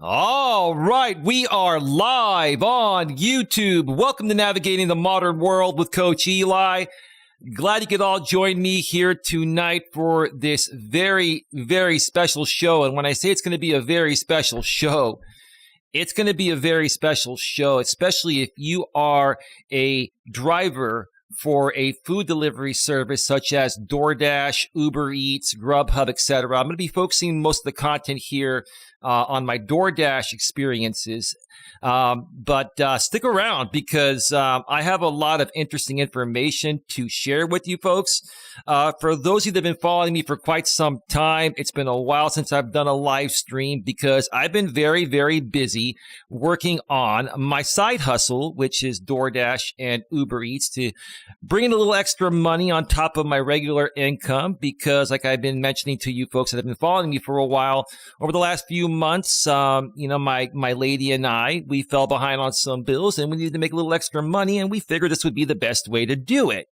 All right, we are live on YouTube. Welcome to Navigating the Modern World with Coach Eli. Glad you could all join me here tonight for this very, very special show. And when I say it's going to be a very special show, it's going to be a very special show, especially if you are a driver for a food delivery service such as DoorDash, Uber Eats, Grubhub, etc. I'm going to be focusing most of the content here on my DoorDash experiences. But stick around because I have a lot of interesting information to share with you folks. For those of you that have been following me for quite some time, it's been a while since I've done a live stream because I've been very, very busy working on my side hustle, which is DoorDash and Uber Eats, to bring in a little extra money on top of my regular income because, like I've been mentioning to you folks that have been following me for a while, over the last few months, my lady and I, we fell behind on some bills and we needed to make a little extra money, and we figured this would be the best way to do it.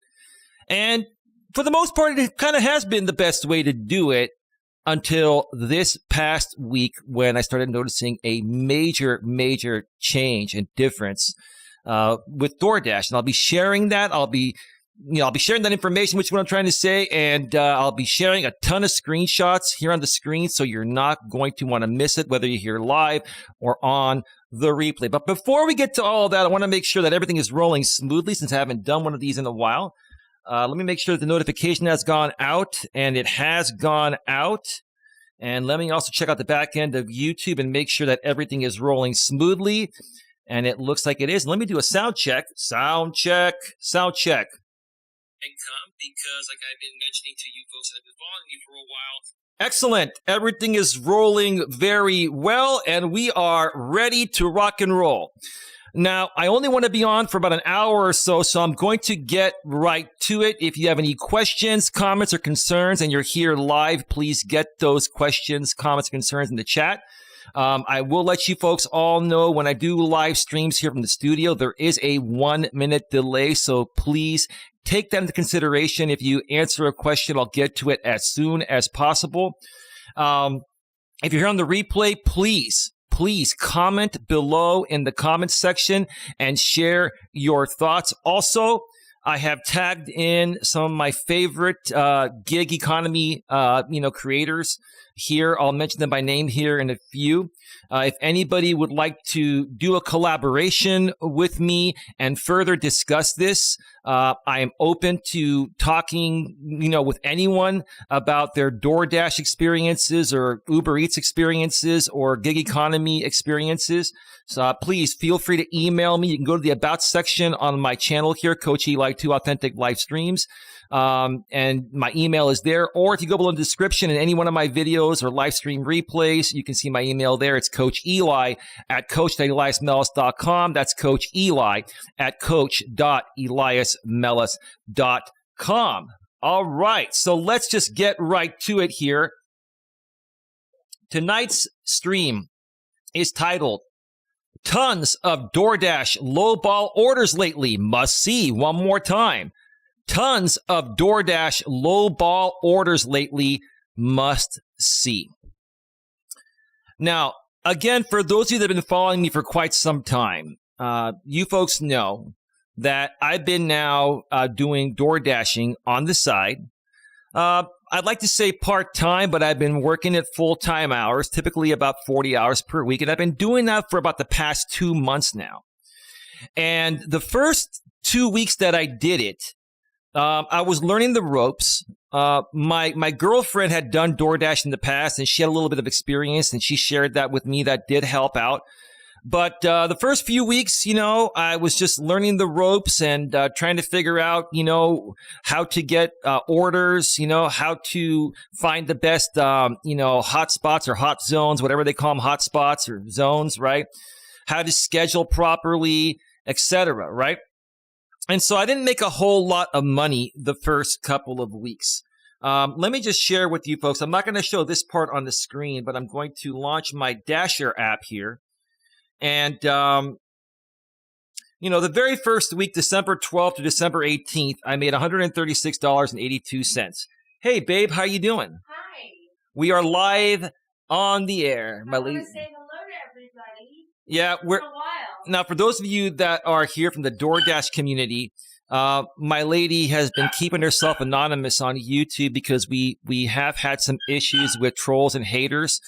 And for the most part, it kind of has been the best way to do it until this past week when I started noticing a major, major change and difference with DoorDash. And I'll be sharing that. I'll be sharing that information, which is what I'm trying to say, and I'll be sharing a ton of screenshots here on the screen, so you're not going to want to miss it, whether you're here live or on the replay. But before we get to all of that, I want to make sure that everything is rolling smoothly since I haven't done one of these in a while. Let me make sure that the notification has gone out, and it has gone out. And let me also check out the back end of YouTube and make sure that everything is rolling smoothly. And it looks like it is. Let me do a sound check. Sound check. Sound check. Income, because like I've been mentioning to you folks that have been following me for a while. Excellent. Everything is rolling very well, and we are ready to rock and roll. Now, I only want to be on for about an hour or so, so I'm going to get right to it. If you have any questions, comments, or concerns, and you're here live, please get those questions, comments, and concerns in the chat. I will let you folks all know when I do live streams here from the studio, there is a 1-minute delay, so please take that into consideration. If you answer a question, I'll get to it as soon as possible. If you're here on the replay, please comment below in the comments section and share your thoughts. Also, I have tagged in some of my favorite gig economy creators here. I'll mention them by name here in a few. If anybody would like to do a collaboration with me and further discuss this, I am open to talking, with anyone about their DoorDash experiences or Uber Eats experiences or gig economy experiences. So please feel free to email me. You can go to the About section on my channel here, Coach Eli 2 Authentic Live Streams. And my email is there. Or if you go below the description in any one of my videos or live stream replays, you can see my email there. It's Coach Eli at coach.eliasmelas.com. That's Coach Eli at coach.eliasmelas.com. All right. So let's just get right to it here. Tonight's stream is titled Tons of DoorDash Lowball Orders Lately. Must see. One more time. Tons of DoorDash lowball orders lately, must see. Now, again, for those of you that have been following me for quite some time, you folks know that I've been now doing DoorDashing on the side. I'd like to say part-time, but I've been working at full-time hours, typically about 40 hours per week, and I've been doing that for about the past 2 months now. And the first 2 weeks that I did it, I was learning the ropes. My girlfriend had done DoorDash in the past, and she had a little bit of experience, and she shared that with me. That did help out. But the first few weeks, I was just learning the ropes and trying to figure out, how to get orders, how to find the best, hot spots or hot zones, whatever they call them, hot spots or zones, right? How to schedule properly, etc., right? And so I didn't make a whole lot of money the first couple of weeks. Let me just share with you folks. I'm not going to show this part on the screen, but I'm going to launch my Dasher app here. And, the very first week, December 12th to December 18th, I made $136.82. Hey, babe, how you doing? Hi. We are live on the air. I want to say hello to Yeah, we're now for those of you that are here from the DoorDash community, my lady has been keeping herself anonymous on YouTube because we have had some issues with trolls and haters,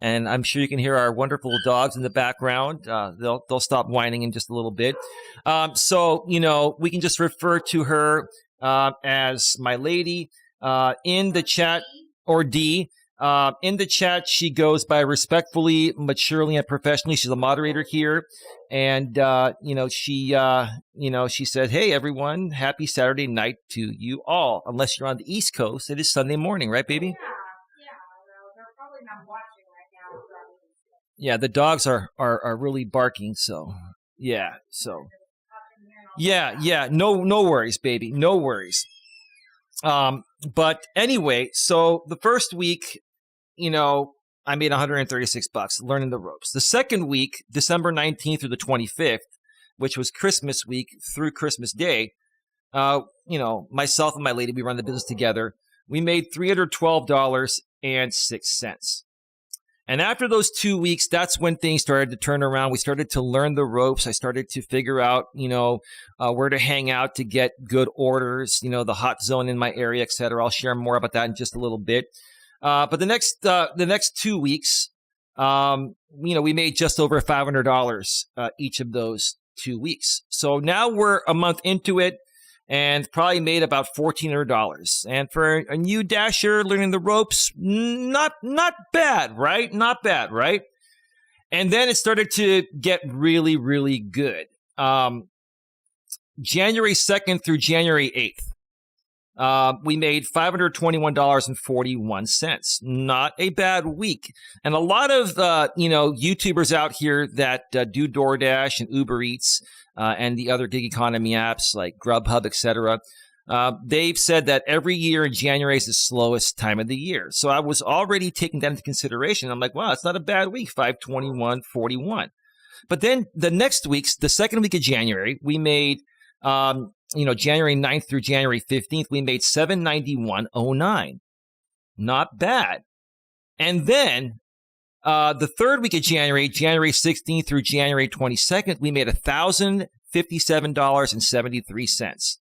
and I'm sure you can hear our wonderful dogs in the background. They'll stop whining in just a little bit. So we can just refer to her as my lady in the chat, or D. In the chat, she goes by respectfully, maturely, and professionally. She's a moderator here. And, she said, hey, everyone, happy Saturday night to you all. Unless you're on the East Coast, it is Sunday morning, right, baby? Yeah. They're probably not watching right now. Yeah, the dogs are really barking. So, yeah. So, yeah. No worries, baby. No worries. But anyway, so the first week, I made $136 learning the ropes. The second week, December 19th through the 25th, which was Christmas week through Christmas Day, myself and my lady, we run the business together. We made $312.06. And after those 2 weeks, that's when things started to turn around. We started to learn the ropes. I started to figure out, where to hang out to get good orders, the hot zone in my area, et cetera. I'll share more about that in just a little bit. But the next 2 weeks, we made just over $500 each of those 2 weeks. So now we're a month into it and probably made about $1,400. And for a new dasher learning the ropes, not bad, right? Not bad, right? And then it started to get really, really good. January 2nd through January 8th. We made $521.41. Not a bad week. And a lot of, YouTubers out here that do DoorDash and Uber Eats and the other gig economy apps like Grubhub, etc., they've said that every year in January is the slowest time of the year. So I was already taking that into consideration. I'm like, wow, it's not a bad week, $521.41. But then the next week's, the second week of January, we made January 9th through January 15th, we made $791.09. Not bad. And then the third week of January, January 16th through January 22nd, we made $1,057.73.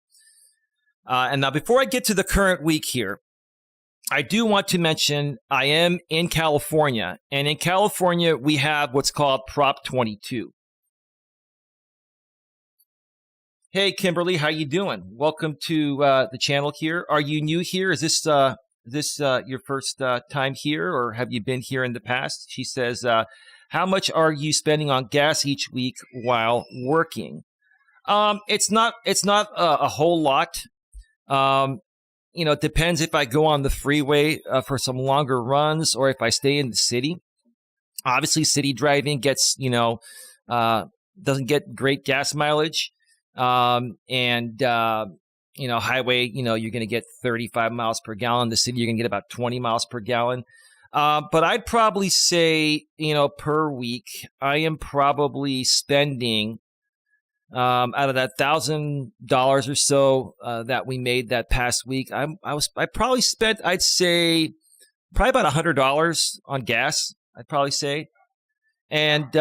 And now before I get to the current week here, I do want to mention I am in California. And in California, we have what's called Prop 22. Hey, Kimberly, how you doing? Welcome to the channel here. Are you new here? Is this your first time here, or have you been here in the past? She says, how much are you spending on gas each week while working? It's not a whole lot. It depends if I go on the freeway for some longer runs or if I stay in the city. Obviously, city driving gets, doesn't get great gas mileage. Highway, you're going to get 35 miles per gallon. The city, you're going to get about 20 miles per gallon. But I'd probably say, per week, I am probably spending, out of that $1,000 or so, that we made that past week, I probably spent, I'd say probably about $100 on gas, I'd probably say. And,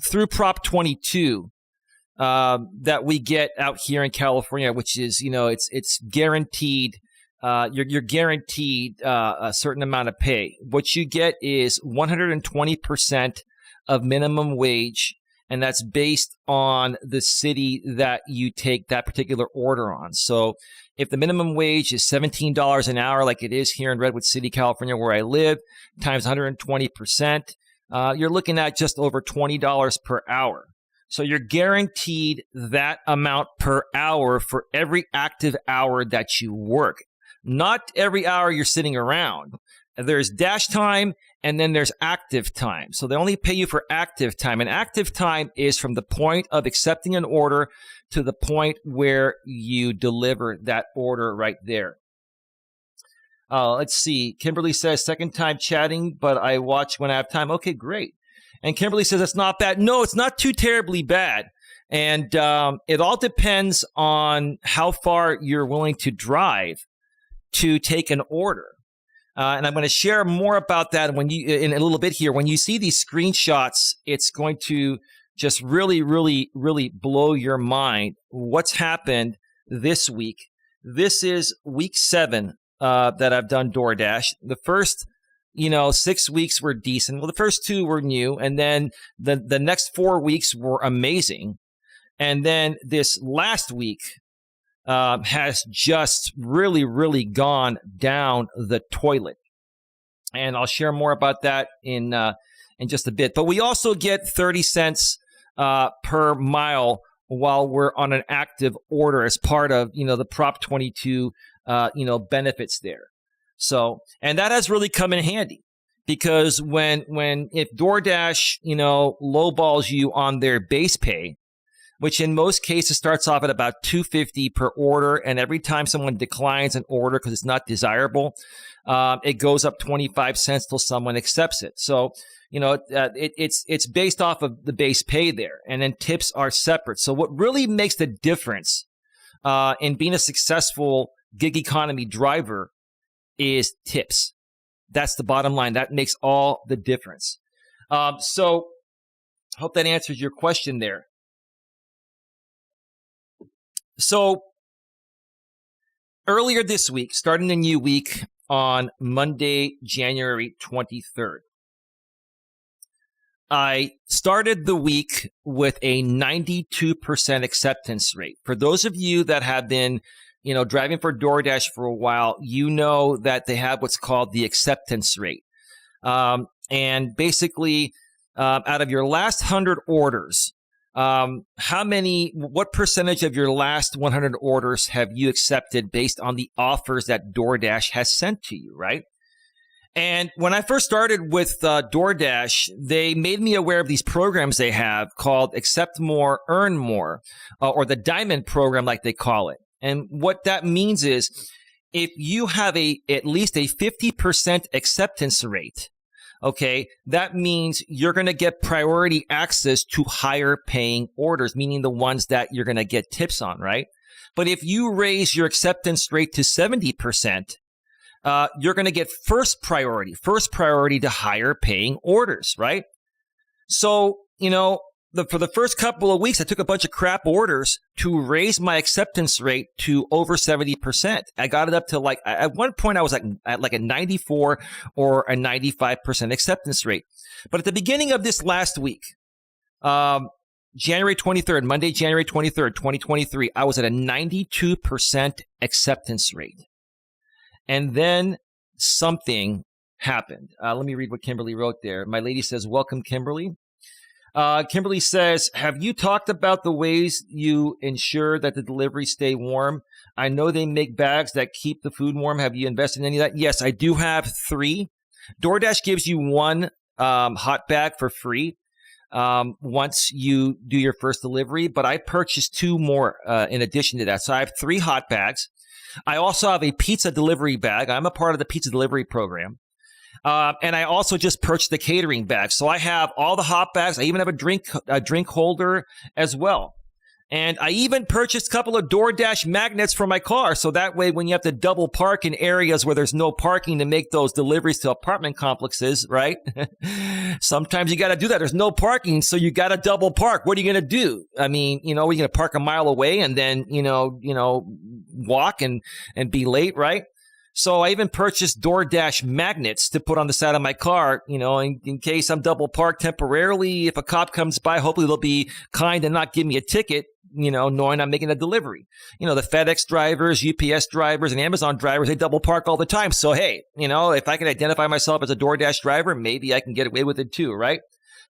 through Prop 22, that we get out here in California, which is, it's guaranteed. You're guaranteed a certain amount of pay. What you get is 120% of minimum wage, and that's based on the city that you take that particular order on. So if the minimum wage is $17 an hour, like it is here in Redwood City, California, where I live, times 120%, you're looking at just over $20 per hour. So you're guaranteed that amount per hour for every active hour that you work. Not every hour you're sitting around. There's dash time and then there's active time. So they only pay you for active time. And active time is from the point of accepting an order to the point where you deliver that order right there. Let's see. Kimberly says, second time chatting, but I watch when I have time. Okay, great. And Kimberly says, it's not bad. No, it's not too terribly bad. And it all depends on how far you're willing to drive to take an order. And I'm going to share more about that when you in a little bit here. When you see these screenshots, it's going to just really, really, really blow your mind what's happened this week. This is week 7 that I've done DoorDash. The first 6 weeks were decent. Well, the first 2 were new, and then the next 4 weeks were amazing. And then this last week has just really, really gone down the toilet. And I'll share more about that in just a bit. But we also get 30 cents per mile while we're on an active order as part of the Prop 22 benefits there. So, and that has really come in handy, because if DoorDash lowballs you on their base pay, which in most cases starts off at about $2.50 per order, and every time someone declines an order because it's not desirable, it goes up 25 cents till someone accepts it. So it's based off of the base pay there, and then tips are separate. So what really makes the difference in being a successful gig economy driver is tips. That's the bottom line. That makes all the difference. So hope that answers your question there. So earlier this week, starting a new week on Monday, January 23rd, I started the week with a 92% acceptance rate. For those of you that have been, driving for DoorDash for a while, you know that they have what's called the acceptance rate. And basically, out of your last 100 orders, what percentage of your last 100 orders have you accepted based on the offers that DoorDash has sent to you, right? And when I first started with DoorDash, they made me aware of these programs they have called Accept More, Earn More, or the Diamond program, like they call it. And what that means is if you have at least a 50% acceptance rate, okay, that means you're going to get priority access to higher paying orders, meaning the ones that you're going to get tips on, right? But if you raise your acceptance rate to 70%, you're going to get first priority to higher paying orders, right? So, for the first couple of weeks, I took a bunch of crap orders to raise my acceptance rate to over 70%. I got it up to at one point I was at a 94 or a 95% acceptance rate. But at the beginning of this last week, January 23rd, Monday, January 23rd, 2023, I was at a 92% acceptance rate. And then something happened. Let me read what Kimberly wrote there. My lady says, welcome, Kimberly. Kimberly says, have you talked about the ways you ensure that the deliveries stay warm? I know they make bags that keep the food warm. Have you invested in any of that? Yes, I do have 3. DoorDash gives you 1 hot bag for free once you do your first delivery, but I purchased 2 more in addition to that. So I have 3 hot bags. I also have a pizza delivery bag. I'm a part of the pizza delivery program. And I also just purchased the catering bag. So I have all the hot bags. I even have a drink holder as well. And I even purchased a couple of DoorDash magnets for my car. So that way, when you have to double park in areas where there's no parking to make those deliveries to apartment complexes, right? Sometimes you got to do that. There's no parking. So you got to double park. What are you going to do? I mean, you're going to park a mile away and then, walk and be late, right? So I even purchased DoorDash magnets to put on the side of my car, in case I'm double parked temporarily. If a cop comes by, hopefully they'll be kind and not give me a ticket, knowing I'm making a delivery. The FedEx drivers, UPS drivers, and Amazon drivers, they double park all the time. So, hey, if I can identify myself as a DoorDash driver, maybe I can get away with it too, right?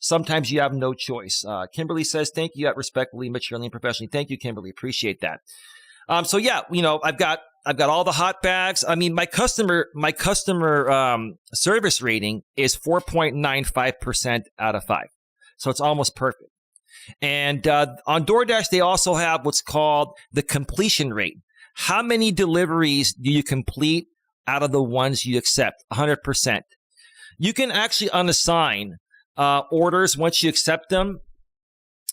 Sometimes you have no choice. Kimberly says, thank you, respectfully, maturely, and professionally. Thank you, Kimberly. Appreciate that. So yeah, I've got all the hot bags. I mean, my customer service rating is 4.95% out of 5. So it's almost perfect. And on DoorDash, they also have what's called the completion rate. How many deliveries do you complete out of the ones you accept? 100%. You can actually unassign orders once you accept them.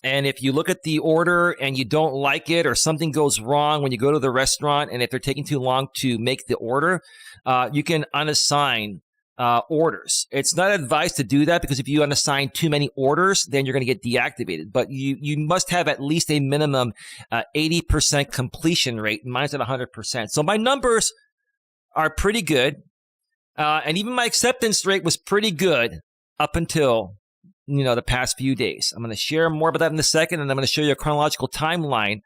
And if you look at the order and you don't like it or something goes wrong when you go to the restaurant, and if they're taking too long to make the order, you can unassign orders. It's not advised to do that because if you unassign too many orders, then you're going to get deactivated. But you must have at least a minimum 80% completion rate. Mine's at 100%. So my numbers are pretty good. And even my acceptance rate was pretty good up until the past few days. I'm going to share more about that in a second, and I'm going to show you a chronological timeline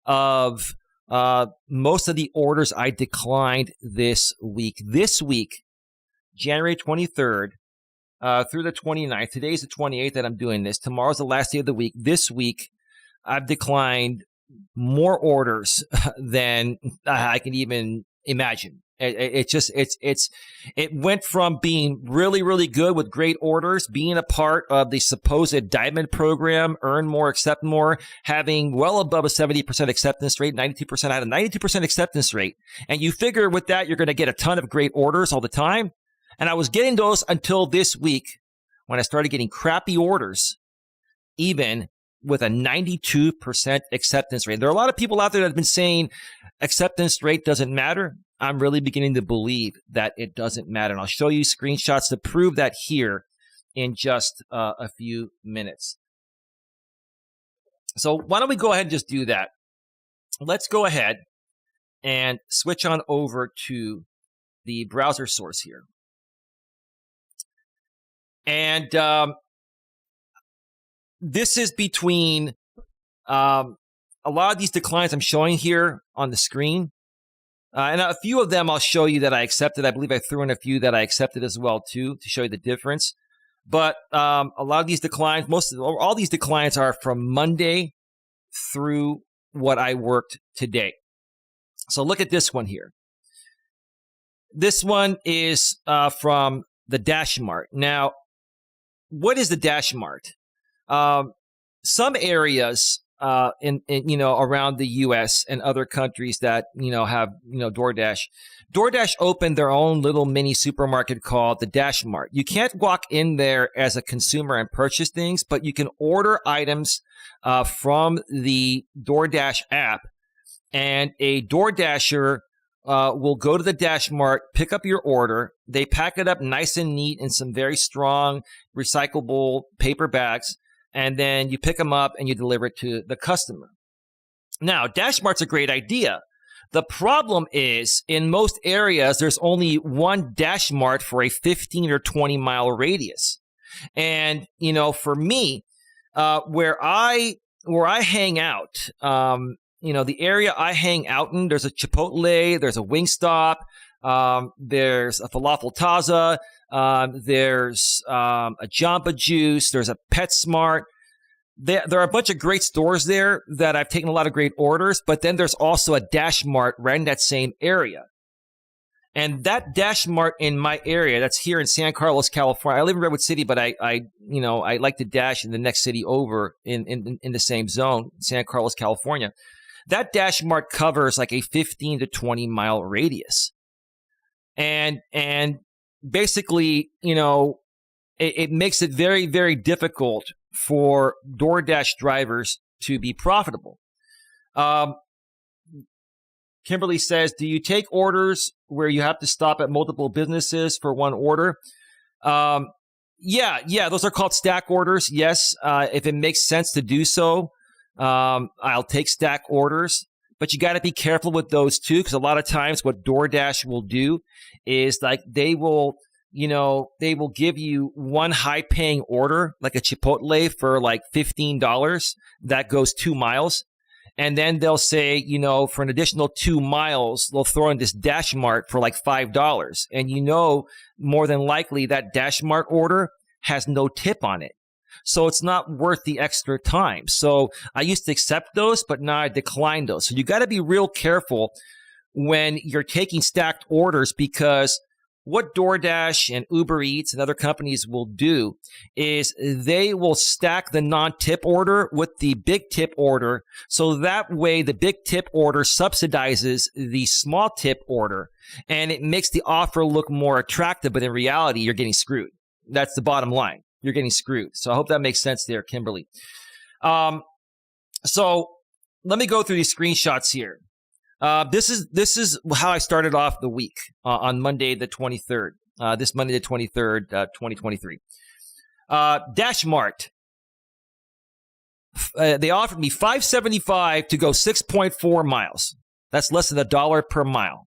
of most of the orders I declined this week. This week, January 23rd through the 29th. Today's the 28th that I'm doing this. Tomorrow's the last day of the week. This week, I've declined more orders than I can even imagine. It went from being really, really good with great orders, being a part of the supposed diamond program, earn more, accept more, having well above a 70% acceptance rate, 92%. I had a 92% acceptance rate. And you figure with that, you're going to get a ton of great orders all the time. And I was getting those until this week when I started getting crappy orders, even with a 92% acceptance rate. There are a lot of people out there that have been saying acceptance rate doesn't matter. I'm really beginning to believe that it doesn't matter. And I'll show you screenshots to prove that here in just a few minutes. So why don't we go ahead and just do that? Let's go ahead and switch on over to the browser source here. And this is between a lot of these declines I'm showing here on the screen. And a few of them I'll show you that I accepted. I believe I threw in a few that I accepted as well, too, to show you the difference. But a lot of these declines, all these declines are from Monday through what I worked today. So look at this one here. This one is from the Dash Mart. Now, what is the Dash Mart? Some areas in around the U.S. and other countries that have DoorDash. DoorDash opened their own little mini supermarket called the Dash Mart. You can't walk in there as a consumer and purchase things, but you can order items from the DoorDash app, and a DoorDasher will go to the Dash Mart, pick up your order. They pack it up nice and neat in some very strong recyclable paper bags. And then you pick them up and you deliver it to the customer. Now, Dash Mart's a great idea. The problem is, in most areas, there's only one Dash Mart for a 15 or 20 mile radius. And, for me, where I hang out, the area I hang out in, there's a Chipotle, there's a Wingstop, there's a Falafel Taza, there's a Jamba Juice, there's a PetSmart. There are a bunch of great stores there that I've taken a lot of great orders, but then there's also a Dash Mart right in that same area. And that Dash Mart in my area, that's here in San Carlos, California. I live in Redwood City, but I like to dash in the next city over in the same zone, San Carlos, California. That Dash Mart covers like a 15 to 20 mile radius. And basically, it makes it very, very difficult for DoorDash drivers to be profitable. Kimberly says, do you take orders where you have to stop at multiple businesses for one order? Yeah, those are called stack orders. Yes, if it makes sense to do so, I'll take stack orders. But you got to be careful with those too, because a lot of times what DoorDash will do is like they will give you one high-paying order, like a Chipotle for like $15 that goes 2 miles. And then they'll say, for an additional 2 miles, they'll throw in this Dash Mart for like $5. And more than likely that Dash Mart order has no tip on it. So it's not worth the extra time. So I used to accept those, but now I decline those. So you got to be real careful when you're taking stacked orders, because what DoorDash and Uber Eats and other companies will do is they will stack the non-tip order with the big tip order. So that way the big tip order subsidizes the small tip order, and it makes the offer look more attractive. But in reality, you're getting screwed. That's the bottom line. You're getting screwed. So I hope that makes sense there, Kimberly. So let me go through these screenshots here. This is how I started off the week on Monday the 23rd. This Monday the 23rd, 2023. Dash Mart. They offered me $5.75 to go 6.4 miles. That's less than $1 per mile.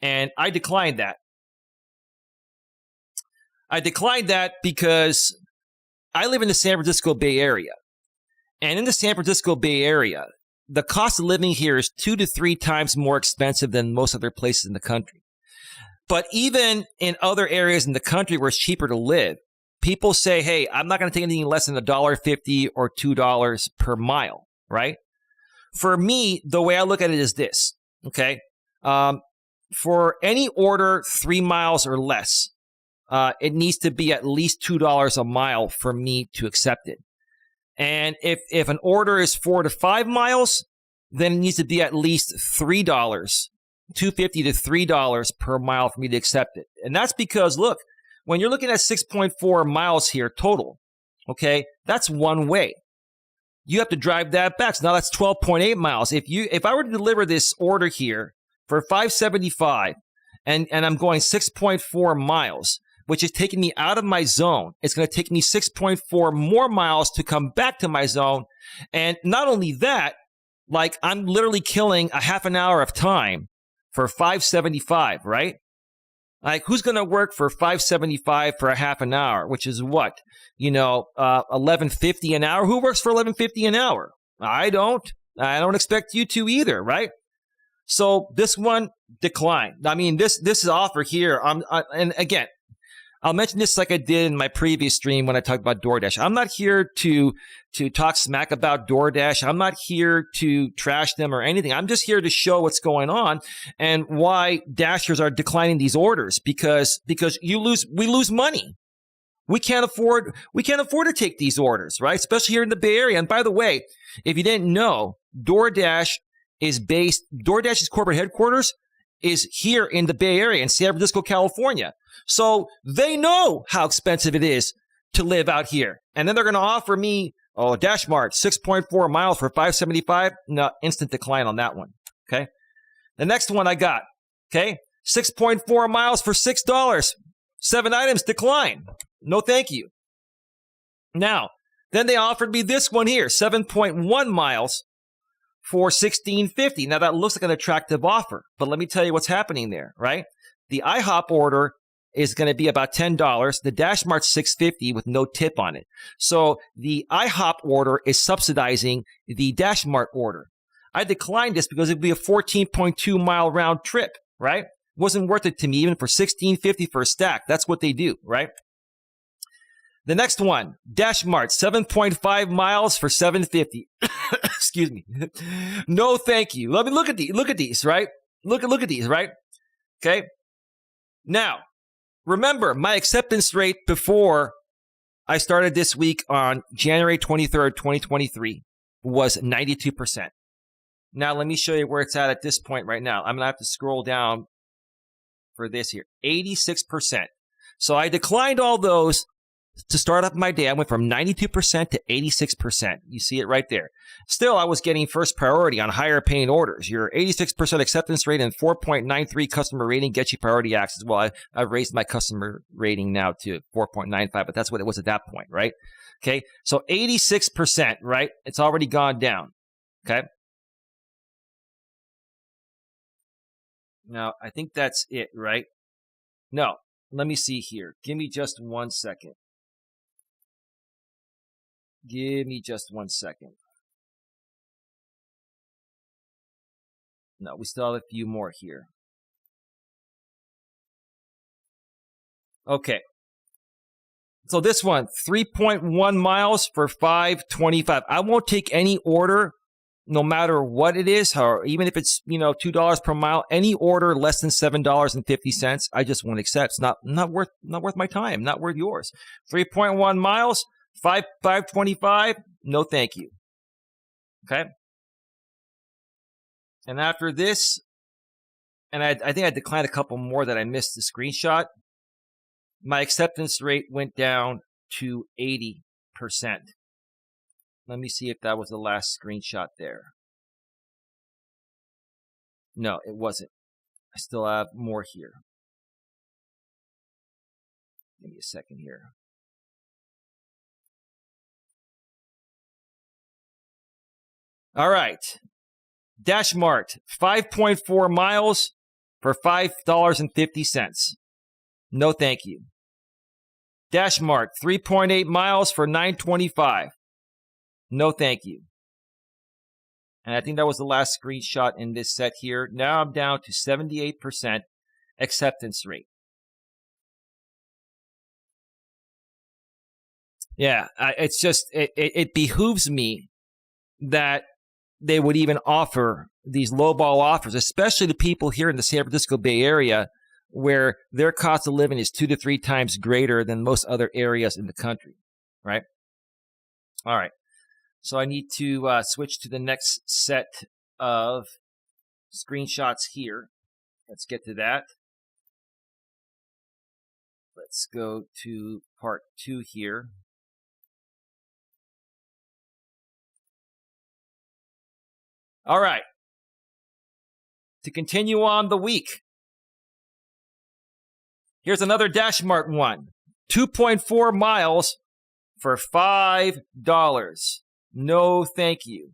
And I declined that. I declined that because I live in the San Francisco Bay Area. And in the San Francisco Bay Area, the cost of living here is 2 to 3 times more expensive than most other places in the country. But even in other areas in the country where it's cheaper to live, people say, hey, I'm not going to take anything less than $1.50 or $2 per mile, right? For me, the way I look at it is this, okay? For any order 3 miles or less, it needs to be at least $2 a mile for me to accept it. And if an order is 4 to 5 miles, then it needs to be at least $3, $2.50 to $3 per mile for me to accept it. And that's because, look, when you're looking at 6.4 miles here total, okay, that's one way. You have to drive that back. So now that's 12.8 miles. If I were to deliver this order here for $5.75 and I'm going 6.4 miles, which is taking me out of my zone, it's going to take me 6.4 more miles to come back to my zone. And not only that, like I'm literally killing a half an hour of time for $5.75, right? Like who's going to work for $5.75 for a half an hour, which is what? $11.50 an hour. Who works for $11.50 an hour? I don't. I don't expect you to either, right? So this one declined. I mean, this offer here. And again, I'll mention this like I did in my previous stream when I talked about DoorDash. I'm not here to talk smack about DoorDash. I'm not here to trash them or anything. I'm just here to show what's going on and why Dashers are declining these orders because we lose money. We can't afford to take these orders, right? Especially here in the Bay Area. And by the way, if you didn't know, DoorDash's corporate headquarters is here in the Bay Area in San Francisco, California. So they know how expensive it is to live out here. And then they're going to offer me, Dash Mart, 6.4 miles for $5.75. No, instant decline on that one. Okay. The next one I got, okay, 6.4 miles for $6. 7 items, decline. No, thank you. Now, then they offered me this one here, 7.1 miles for $16.50. Now that looks like an attractive offer, but let me tell you what's happening there, right? The IHOP order is going to be about $10. The Dash Mart's $6.50 with no tip on it. So the IHOP order is subsidizing the Dash Mart order. I declined this because it would be a 14.2 mile round trip, right? Wasn't worth it to me even for $16.50 for a stack. That's what they do, right? The next one, Dash Mart, 7.5 miles for $7.50. Excuse me. No, thank you. Let me look at these, right? Look at these, right? Okay. Now, remember, my acceptance rate before I started this week on January 23rd, 2023 was 92%. Now, let me show you where it's at this point right now. I'm going to have to scroll down for this here. 86%. So I declined all those to start up my day. I went from 92% to 86%. You see it right there. Still, I was getting first priority on higher paying orders. Your 86% acceptance rate and 4.93 customer rating gets you priority access. Well, I've raised my customer rating now to 4.95, but that's what it was at that point, right? Okay, so 86%, right? It's already gone down, okay? Now, I think that's it, right? No, let me see here. Give me just 1 second. Give me just 1 second. No, we still have a few more here. Okay. So this one, 3.1 miles for $5.25. I won't take any order, no matter what it is, or even if it's, $2 per mile. Any order less than $7.50, I just won't accept. It's not worth my time, not worth yours. 3.1 miles. $5.25, no thank you. Okay? And after this, and I think I declined a couple more that I missed the screenshot, my acceptance rate went down to 80%. Let me see if that was the last screenshot there. No, it wasn't. I still have more here. Give me a second here. All right. Dash Mart, 5.4 miles for $5.50. No thank you. Dash Mart, 3.8 miles for $9.25. No thank you. And I think that was the last screenshot in this set here. Now I'm down to 78% acceptance rate. Yeah, it's just, it behooves me that they would even offer these lowball offers, especially to people here in the San Francisco Bay Area where their cost of living is 2 to 3 times greater than most other areas in the country, right? All right. So I need to switch to the next set of screenshots here. Let's get to that. Let's go to part 2 here. All right. To continue on the week, here's another Dash Mart one. 2.4 miles for $5. No thank you.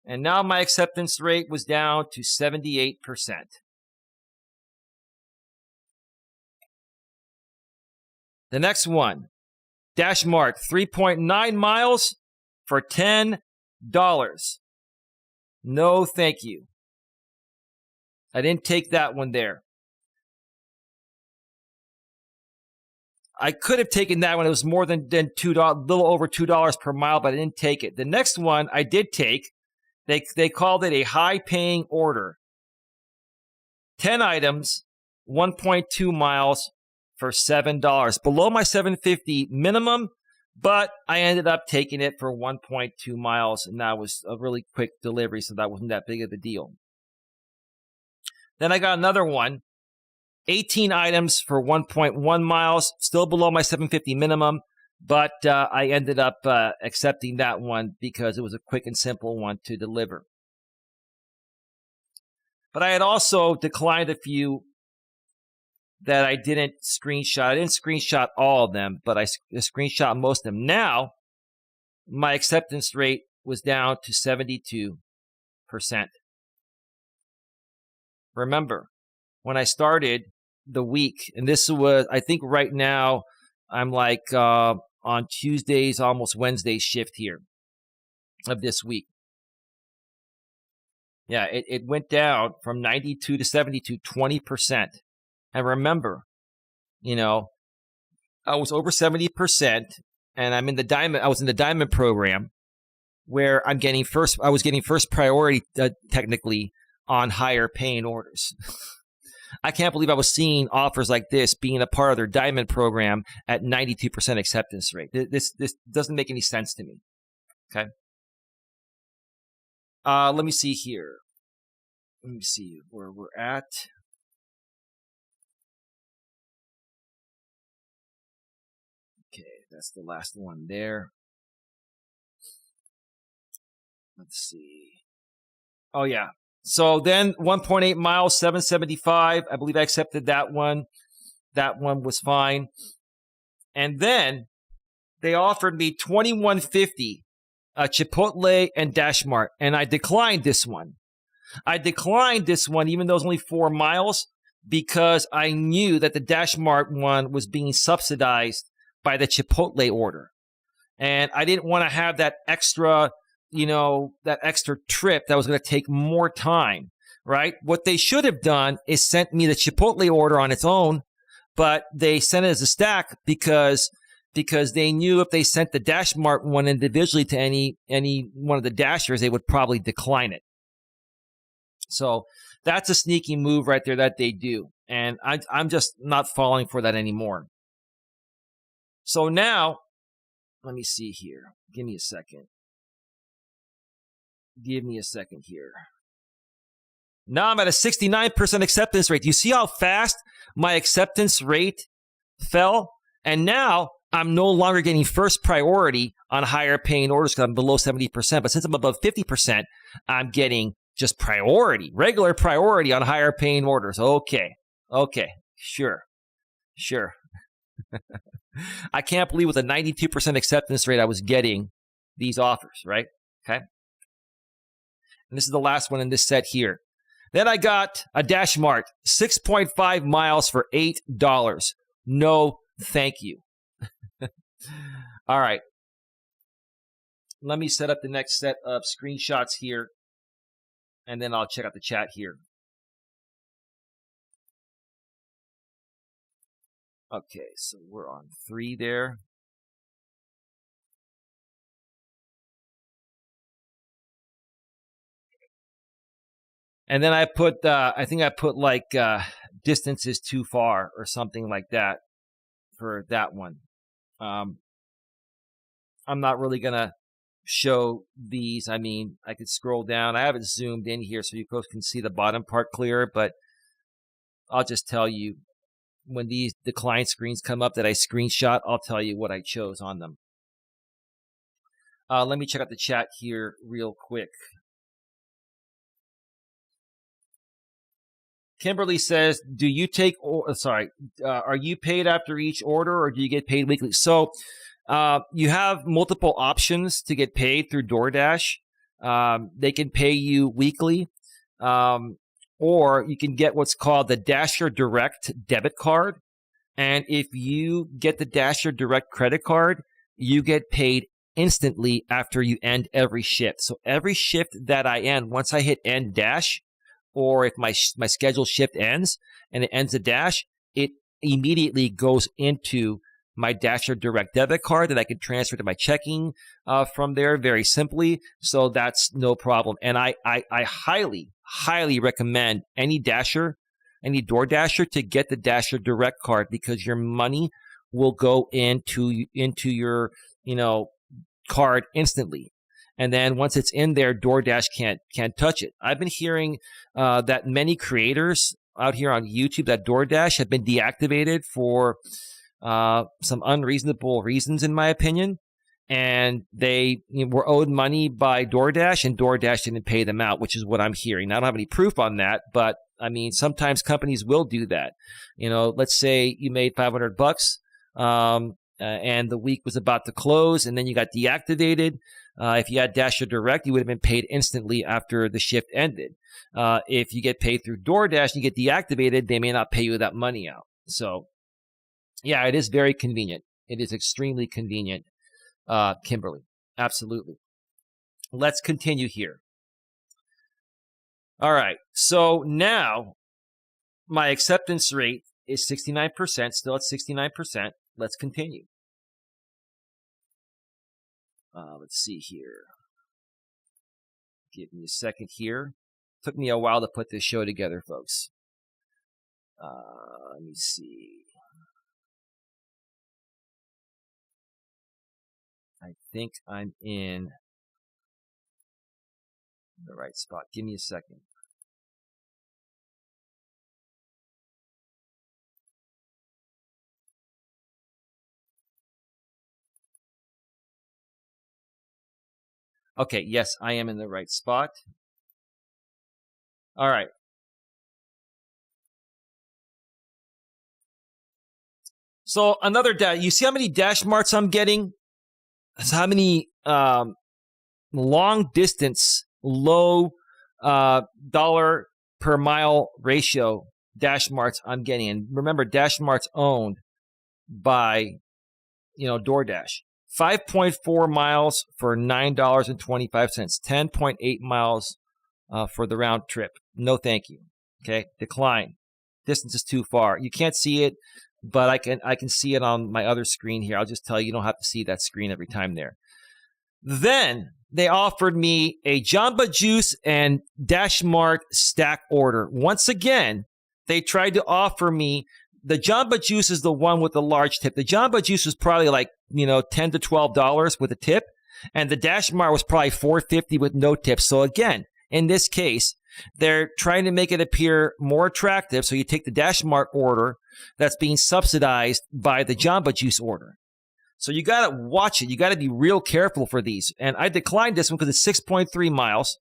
And now my acceptance rate was down to 78%. The next one, Dash Mart, 3.9 miles for $10. No thank you. I didn't take that one there. I could have taken that one. It was more than $2, a little over $2 per mile, but I didn't take it. The next one I did take. They called it a high-paying order. 10 items, 1.2 miles for $7. Below my $7.50 minimum, but I ended up taking it for 1.2 miles, and that was a really quick delivery, so that wasn't that big of a deal. Then I got another one, 18 items for 1.1 miles, still below my $7.50 minimum, but I ended up accepting that one because it was a quick and simple one to deliver. But I had also declined a few that I didn't screenshot. I didn't screenshot all of them, but I screenshot most of them. Now, my acceptance rate was down to 72%. Remember, when I started the week, and this was, I think right now, I'm like on Tuesday's, almost Wednesday's shift here of this week. Yeah, it went down from 92 to 72, 20%. And remember, you know, I was over 70%, and I'm in the diamond. I was in the diamond program where I was getting first priority technically on higher paying orders. I can't believe I was seeing offers like this being a part of their diamond program at 92% acceptance rate. This doesn't make any sense to me. Okay. Let me see here. Let me see where we're at. Okay, that's the last one there. Let's see. Oh, yeah. So then 1.8 miles, $7.75. I believe I accepted that one. That one was fine. And then they offered me $21.50 Chipotle and Dash Mart, and I declined this one. Even though it was only 4 miles, because I knew that the Dash Mart one was being subsidized by the Chipotle order. And I didn't want to have that extra trip that was going to take more time, right? What they should have done is sent me the Chipotle order on its own, but they sent it as a stack because they knew if they sent the Dash Mart one individually to any one of the Dashers, they would probably decline it. So that's a sneaky move right there that they do. And I'm just not falling for that anymore. So now, let me see here. Give me a second here. Now I'm at a 69% acceptance rate. You see how fast my acceptance rate fell? And now I'm no longer getting first priority on higher paying orders because I'm below 70%. But since I'm above 50%, I'm getting just priority, regular priority on higher paying orders. Okay. Sure. I can't believe with a 92% acceptance rate I was getting these offers, right? Okay. And this is the last one in this set here. Then I got a Dash Mart, 6.5 miles for $8. No, thank you. All right. Let me set up the next set of screenshots here, and then I'll check out the chat here. Okay, so we're on 3 there. And then I put, I think I put like distance is too far or something like that for that one. I'm not really going to show these. I mean, I could scroll down. I haven't zoomed in here so you folks can see the bottom part clearer, but I'll just tell you when these decline screens come up that I screenshot, I'll tell you what I chose on them. Let me check out the chat here real quick. Kimberly says, are you paid after each order or do you get paid weekly? So you have multiple options to get paid through DoorDash. They can pay you weekly, or you can get what's called the Dasher Direct debit card. And if you get the Dasher Direct credit card, you get paid instantly after you end every shift. So every shift that I end, once I hit end dash, or if my scheduled shift ends and it ends a dash, it immediately goes into my Dasher Direct debit card that I can transfer to my checking from there very simply. So that's no problem. And I highly recommend any DoorDasher to get the Dasher Direct card because your money will go into your, card instantly. And then once it's in there, DoorDash can't touch it. I've been hearing that many creators out here on YouTube that DoorDash have been deactivated for some unreasonable reasons, in my opinion. And they were owed money by DoorDash, and DoorDash didn't pay them out, which is what I'm hearing. Now, I don't have any proof on that, but I mean, sometimes companies will do that. Let's say you made $500, and the week was about to close, and then you got deactivated. If you had Dasher Direct, you would have been paid instantly after the shift ended. If you get paid through DoorDash and you get deactivated, they may not pay you that money out. So, yeah, it is very convenient. It is extremely convenient, Kimberly. Absolutely. Let's continue here. All right. So now my acceptance rate is 69%, still at 69%. Let's continue. Let's see here. Give me a second here. Took me a while to put this show together, folks. Let me see. I think I'm in the right spot. Give me a second. Okay, yes, I am in the right spot. All right. So another you see how many Dash Marts I'm getting? That's how many long distance, low dollar per mile ratio Dash Marts I'm getting. And remember, Dash Mart's owned by, DoorDash. 5.4 miles for $9.25. 10.8 miles for the round trip. No, thank you. Okay, decline. Distance is too far. You can't see it, but I can see it on my other screen here. I'll just tell you, you don't have to see that screen every time there. Then they offered me a Jamba Juice and Dash Mart stack order. Once again, they tried to offer me. The Jamba Juice is the one with the large tip. The Jamba Juice was probably like, $10 to $12 with a tip. And the Dash Mart was probably $4.50 with no tip. So again, in this case, they're trying to make it appear more attractive. So you take the Dash Mart order that's being subsidized by the Jamba Juice order. So you got to watch it. You got to be real careful for these. And I declined this one because it's 6.3 miles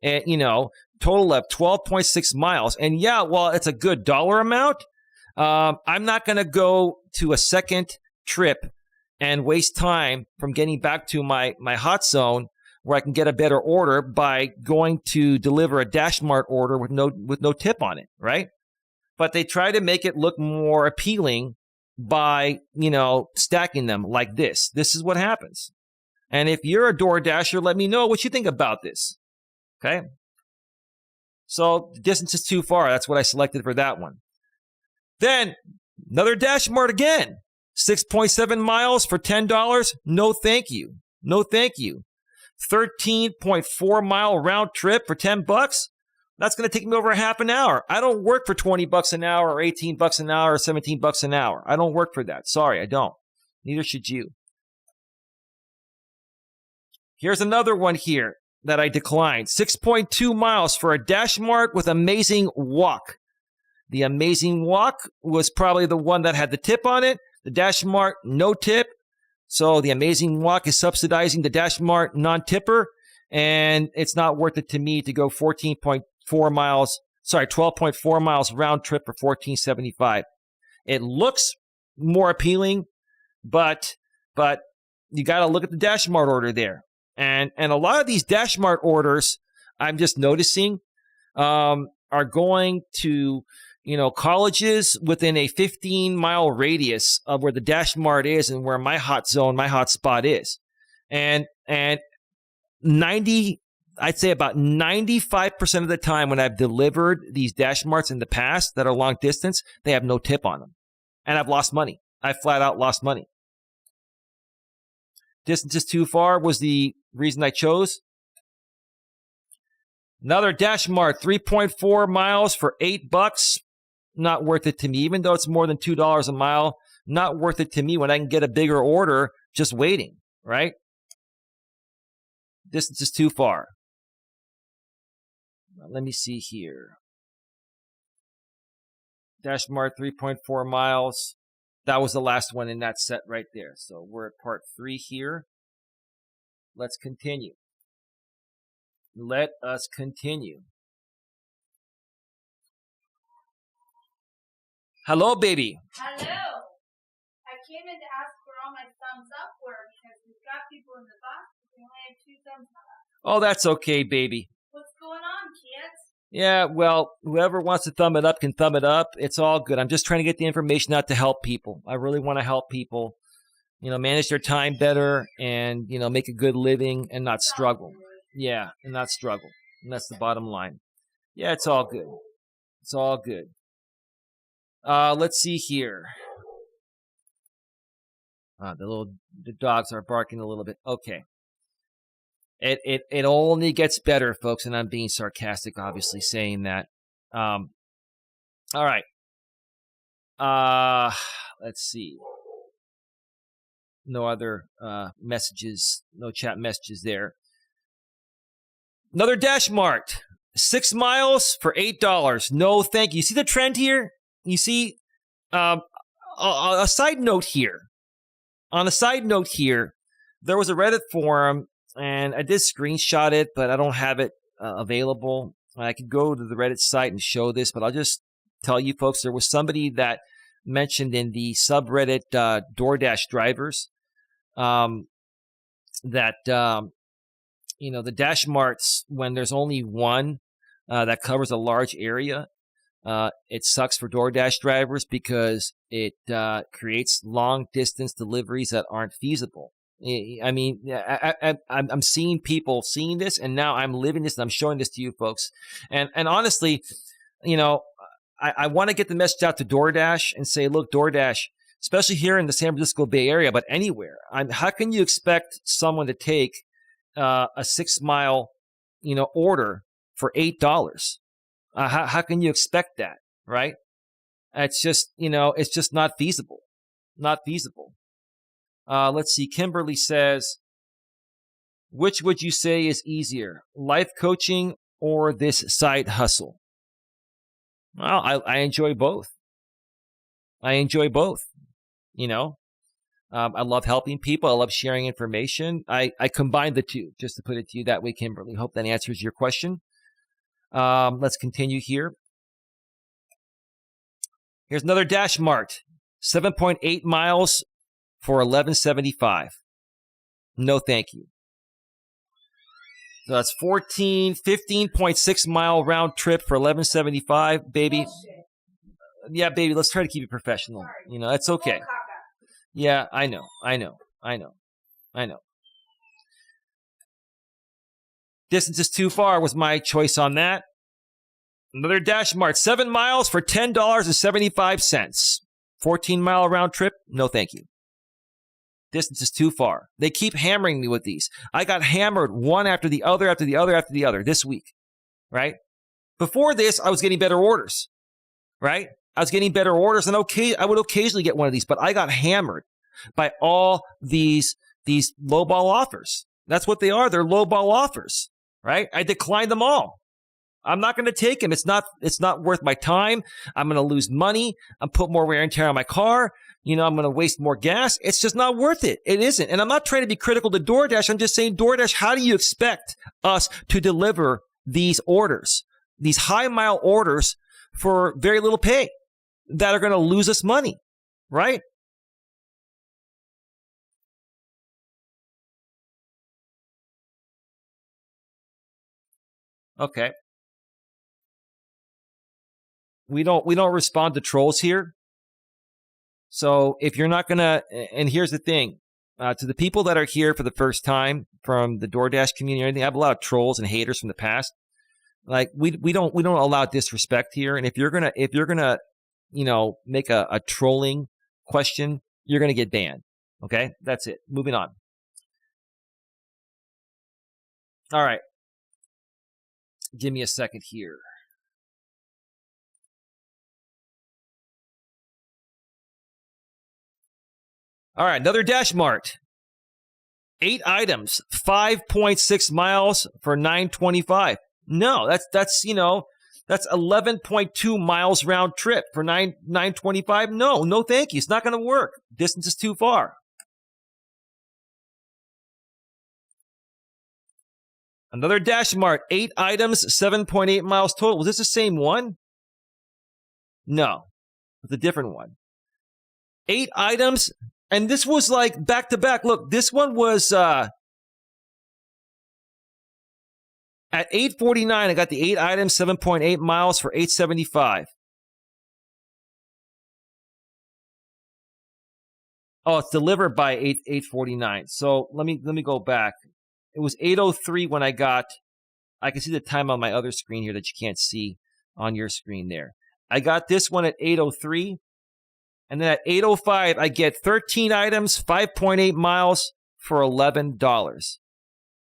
and, total of 12.6 miles. And yeah, well, it's a good dollar amount. I'm not going to go to a second trip and waste time from getting back to my hot zone where I can get a better order by going to deliver a Dash Mart order with no tip on it, right? But they try to make it look more appealing by, stacking them like this. This is what happens. And if you're a DoorDasher, let me know what you think about this. Okay? So the distance is too far. That's what I selected for that one. Then another Dash Mart again. 6.7 miles for $10. No, thank you. No, thank you. 13.4 mile round trip for $10. That's going to take me over a half an hour. I don't work for $20 an hour or $18 an hour or $17 an hour. I don't work for that. Sorry, I don't. Neither should you. Here's another one here that I declined. 6.2 miles for a Dash Mart with Amazing Walk. The Amazing Walk was probably the one that had the tip on it. The Dash Mart, no tip. So the Amazing Walk is subsidizing the Dash Mart non-tipper. And it's not worth it to me to go 12.4 miles round trip for $14.75. It looks more appealing, but you got to look at the Dash Mart order there. And a lot of these Dash Mart orders, I'm just noticing, are going to, colleges within a 15-mile radius of where the Dash Mart is and where my hot spot is. And I'd say about 95% of the time when I've delivered these Dash Marts in the past that are long distance, they have no tip on them. And I've lost money. I flat out lost money. Distance is too far was the reason I chose. Another Dash Mart, 3.4 miles for $8. Not worth it to me, even though it's more than $2 a mile. Not worth it to me when I can get a bigger order just waiting, right? Distance is too far. Let me see here. Dash Mart, 3.4 miles. That was the last one in that set right there. So we're at part 3 here. Let's continue. Let us continue. Hello, baby. Hello. I came in to ask for all my thumbs up were because we've got people in the box who only have 2 thumbs up. Oh, that's okay, baby. What's going on, kids? Yeah, well, whoever wants to thumb it up can thumb it up. It's all good. I'm just trying to get the information out to help people. I really want to help people, manage their time better and, make a good living and not struggle. Yeah, and not struggle. And that's the bottom line. Yeah, it's all good. It's all good. Let's see here. The dogs are barking a little bit. Okay. It only gets better, folks, and I'm being sarcastic, obviously, saying that. All right. Let's see. No other messages, no chat messages there. Another Dash Mart. 6 miles for $8. No, thank you. You see the trend here? You see, a side note here. On a side note here, there was a Reddit forum, and I did screenshot it, but I don't have it available. I could go to the Reddit site and show this, but I'll just tell you folks, there was somebody that mentioned in the subreddit DoorDash drivers that, the Dash Marts, when there's only one that covers a large area, it sucks for DoorDash drivers because it creates long-distance deliveries that aren't feasible. I mean, I'm seeing people seeing this, and now I'm living this, and I'm showing this to you folks. And honestly, I want to get the message out to DoorDash and say, look, DoorDash, especially here in the San Francisco Bay Area, but anywhere, how can you expect someone to take a 6-mile, order for $8? How can you expect that, right? It's just, it's just not feasible. Not feasible. Let's see. Kimberly says, which would you say is easier, life coaching or this side hustle? Well, I enjoy both. I enjoy both, I love helping people. I love sharing information. I combine the two, just to put it to you that way, Kimberly. Hope that answers your question. Let's continue here. Here's another Dash Mart. 7.8 miles for $11.75. No, thank you. So that's 15.6 mile round trip for $11.75, baby. Bullshit. Yeah, baby, let's try to keep it professional. Sorry. You know, it's okay. Bull caca. Yeah, I know. Distance is too far was my choice on that. Another Dash Mart, 7 miles for $10.75. 14-mile round trip, no thank you. Distance is too far. They keep hammering me with these. I got hammered one after the other this week, right? Before this, I was getting better orders, right? I was getting better orders, and I would occasionally get one of these, but I got hammered by all these lowball offers. That's what they are. They're lowball offers, right? I declined them all. I'm not going to take them. It's not worth my time. I'm going to lose money. I'm put more wear and tear on my car. You know, I'm going to waste more gas. It's just not worth it. It isn't. And I'm not trying to be critical to DoorDash. I'm just saying, DoorDash, how do you expect us to deliver these orders, these high mile orders for very little pay that are going to lose us money, right? Okay. We don't respond to trolls here. So if you're not going to, and here's the thing, to the people that are here for the first time from the DoorDash community, I have a lot of trolls and haters from the past. Like we don't allow disrespect here. And if you're gonna, you know, make a trolling question, you're gonna get banned. Okay, that's it. Moving on. All right. Give me a second here. All right, another Dash Mart. 8 items, 5.6 miles for $9.25. No, that's you know, that's 11.2 miles round trip for $9.25. No, thank you. It's not going to work. Distance is too far. Another Dash Mart, 8 items, 7.8 miles total. Was this the same one? No, it's a different one. 8 items. And this was like back to back. Look, this one was at 8:49. I got the 8 items, 7.8 miles for $8.75. Oh, it's delivered by 8:49. So let me go back. It was 8:03 when I got. I can see the time on my other screen here that you can't see on your screen there. I got this one at 8:03. And then at 8:05, I get 13 items, 5.8 miles for $11.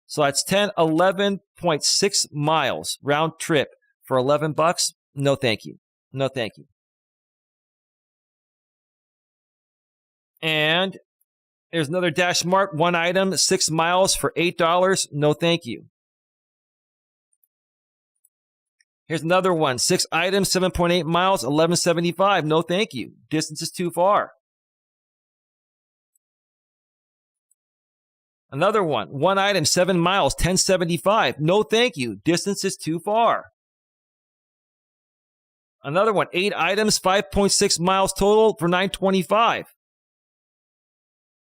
So that's 11.6 miles round trip for $11. No, thank you. No, thank you. And there's another Dash Mart, 1 item, 6 miles for $8. No, thank you. Here's another one. 6 items, 7.8 miles, $11.75. No, thank you. Distance is too far. Another one. 1 item, 7 miles, $10.75. No, thank you. Distance is too far. Another one. 8 items, 5.6 miles total for $9.25.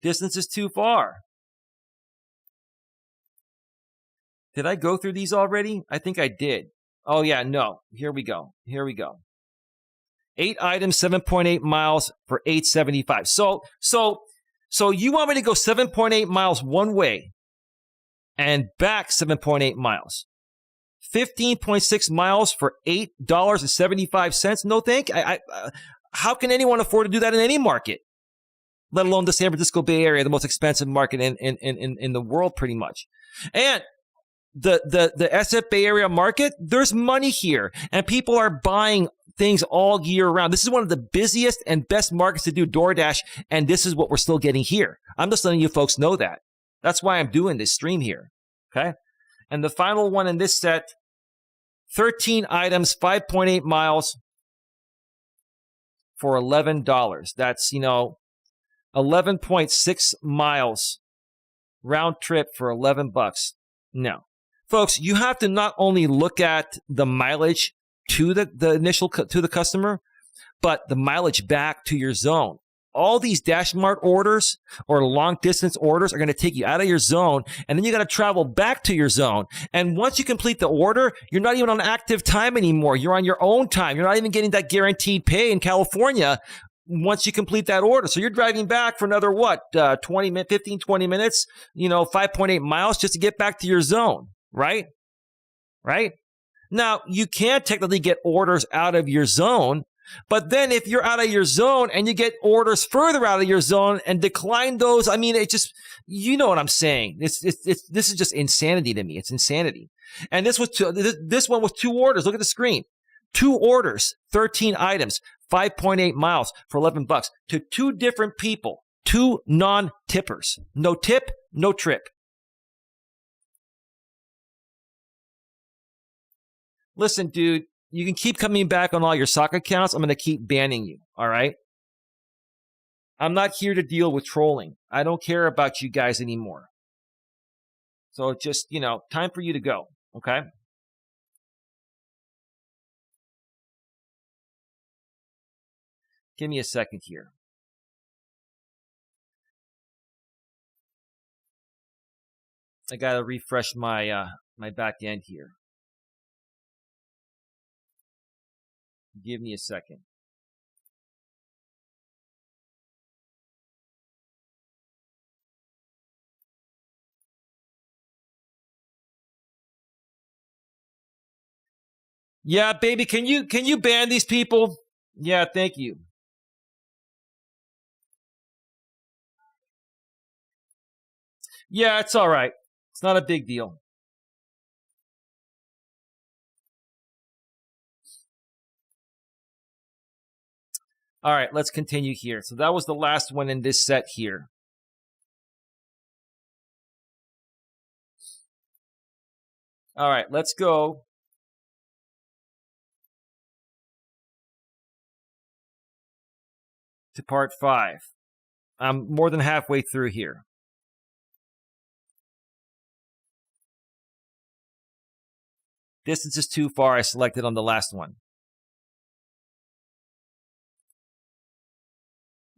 Distance is too far. Did I go through these already? I think I did. Oh, yeah, no. Here we go. 8 items, 7.8 miles for $8.75. So you want me to go 7.8 miles one way and back 7.8 miles. 15.6 miles for $8.75. No, thank you. How can anyone afford to do that in any market? Let alone the San Francisco Bay Area, the most expensive market in the world, pretty much. And the SF Bay Area market, there's money here, and people are buying things all year round. This is one of the busiest and best markets to do DoorDash, and this is what we're still getting here. I'm just letting you folks know that. That's why I'm doing this stream here, okay? And the final one in this set, 13 items, 5.8 miles for $11. That's, you know, 11.6 miles round trip for $11. No. Folks, you have to not only look at the mileage to the initial to the customer, but the mileage back to your zone. All these DashMart orders or long distance orders are going to take you out of your zone, and then you got to travel back to your zone. And once you complete the order, you're not even on active time anymore. You're on your own time. You're not even getting that guaranteed pay in California once you complete that order. So you're driving back for another, 15, 20 minutes, 5.8 miles just to get back to your zone, right? Right? Now, you can technically get orders out of your zone, but then if you're out of your zone and you get orders further out of your zone and decline those, I mean, it just, you know what I'm saying. This is just insanity to me. It's insanity. And this one was 2 orders. Look at the screen. 2 orders, 13 items, 5.8 miles for $11 to 2 different people, 2 non-tippers. No tip, no trip. Listen, dude, you can keep coming back on all your sock accounts. I'm going to keep banning you, all right? I'm not here to deal with trolling. I don't care about you guys anymore. So just, time for you to go, okay? Give me a second here. I got to refresh my my back end here. Give me a second. Yeah, baby, can you ban these people? Yeah, thank you. Yeah, it's all right. It's not a big deal. All right, let's continue here. So that was the last one in this set here. All right, let's go to part 5. I'm more than halfway through here. Distance is too far. I selected on the last one.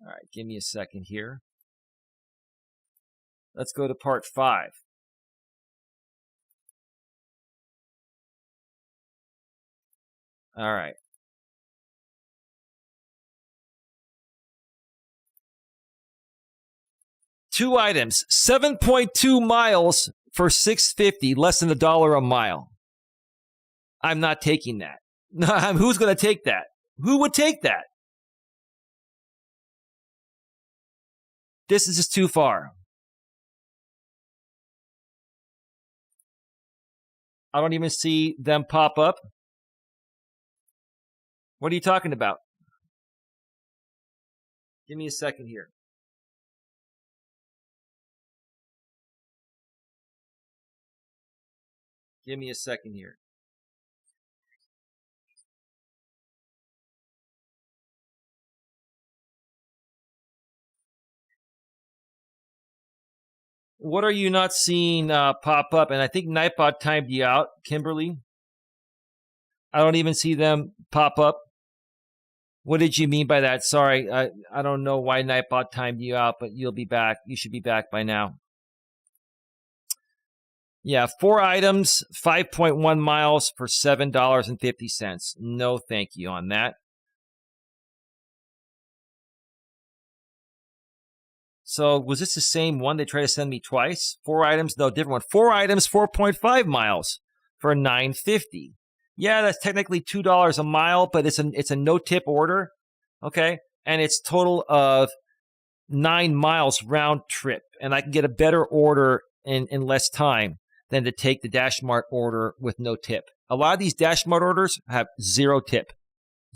All right, give me a second here. Let's go to part 5. All right. Two items, 7.2 miles for $6.50, less than $1 a mile. I'm not taking that. Who's going to take that? Who would take that? This is just too far. I don't even see them pop up. What are you talking about? Give me a second here. Give me a second here. What are you not seeing pop up? And I think Nightbot timed you out, Kimberly. I don't even see them pop up. What did you mean by that? Sorry, I don't know why Nightbot timed you out, but you'll be back. You should be back by now. Yeah, 4 items, 5.1 miles for $7.50. No thank you on that. So was this the same one they tried to send me twice? 4 items, no, different one. 4 items, 4.5 miles for $9.50. Yeah, that's technically $2 a mile, but it's a no-tip order, okay? And it's total of 9 miles round trip. And I can get a better order in less time than to take the DashMart order with no tip. A lot of these DashMart orders have 0 tip.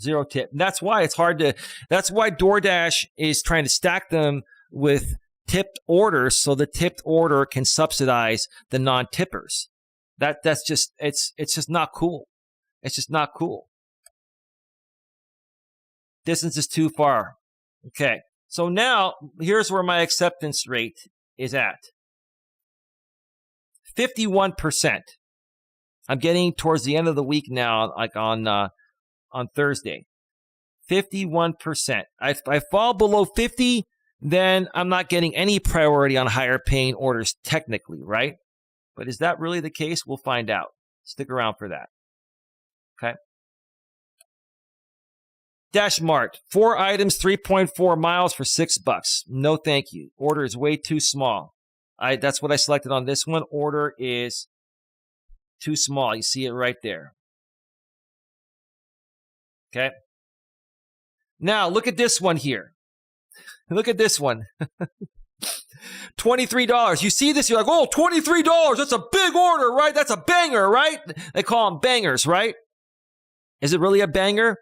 0 tip. And that's why it's hard to, that's why DoorDash is trying to stack them with tipped orders so the tipped order can subsidize the non-tippers. That's just, it's just not cool. It's just not cool. Distance is too far. Okay. So now, here's where my acceptance rate is at. 51%. I'm getting towards the end of the week now, like on Thursday. 51%. If I fall below 50, then I'm not getting any priority on higher paying orders technically, right? But is that really the case? We'll find out. Stick around for that. Okay. Dash Mart, 4 items, 3.4 miles for $6. No, thank you. Order is way too small. That's what I selected on this one. Order is too small. You see it right there. Okay. Now look at this one here. Look at this one. $23. You see this, you're like, oh, $23. That's a big order, right? That's a banger, right? They call them bangers, right? Is it really a banger?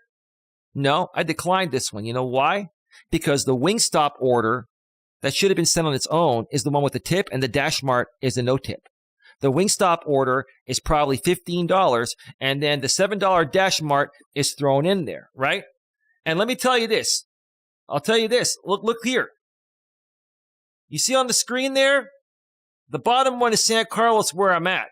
No, I declined this one. You know why? Because the Wingstop order that should have been sent on its own is the one with the tip, and the Dash Mart is a no tip. The Wingstop order is probably $15, and then the $7 Dash Mart is thrown in there, right? And let me tell you this. I'll tell you this. Look here. You see on the screen there? The bottom one is San Carlos, where I'm at.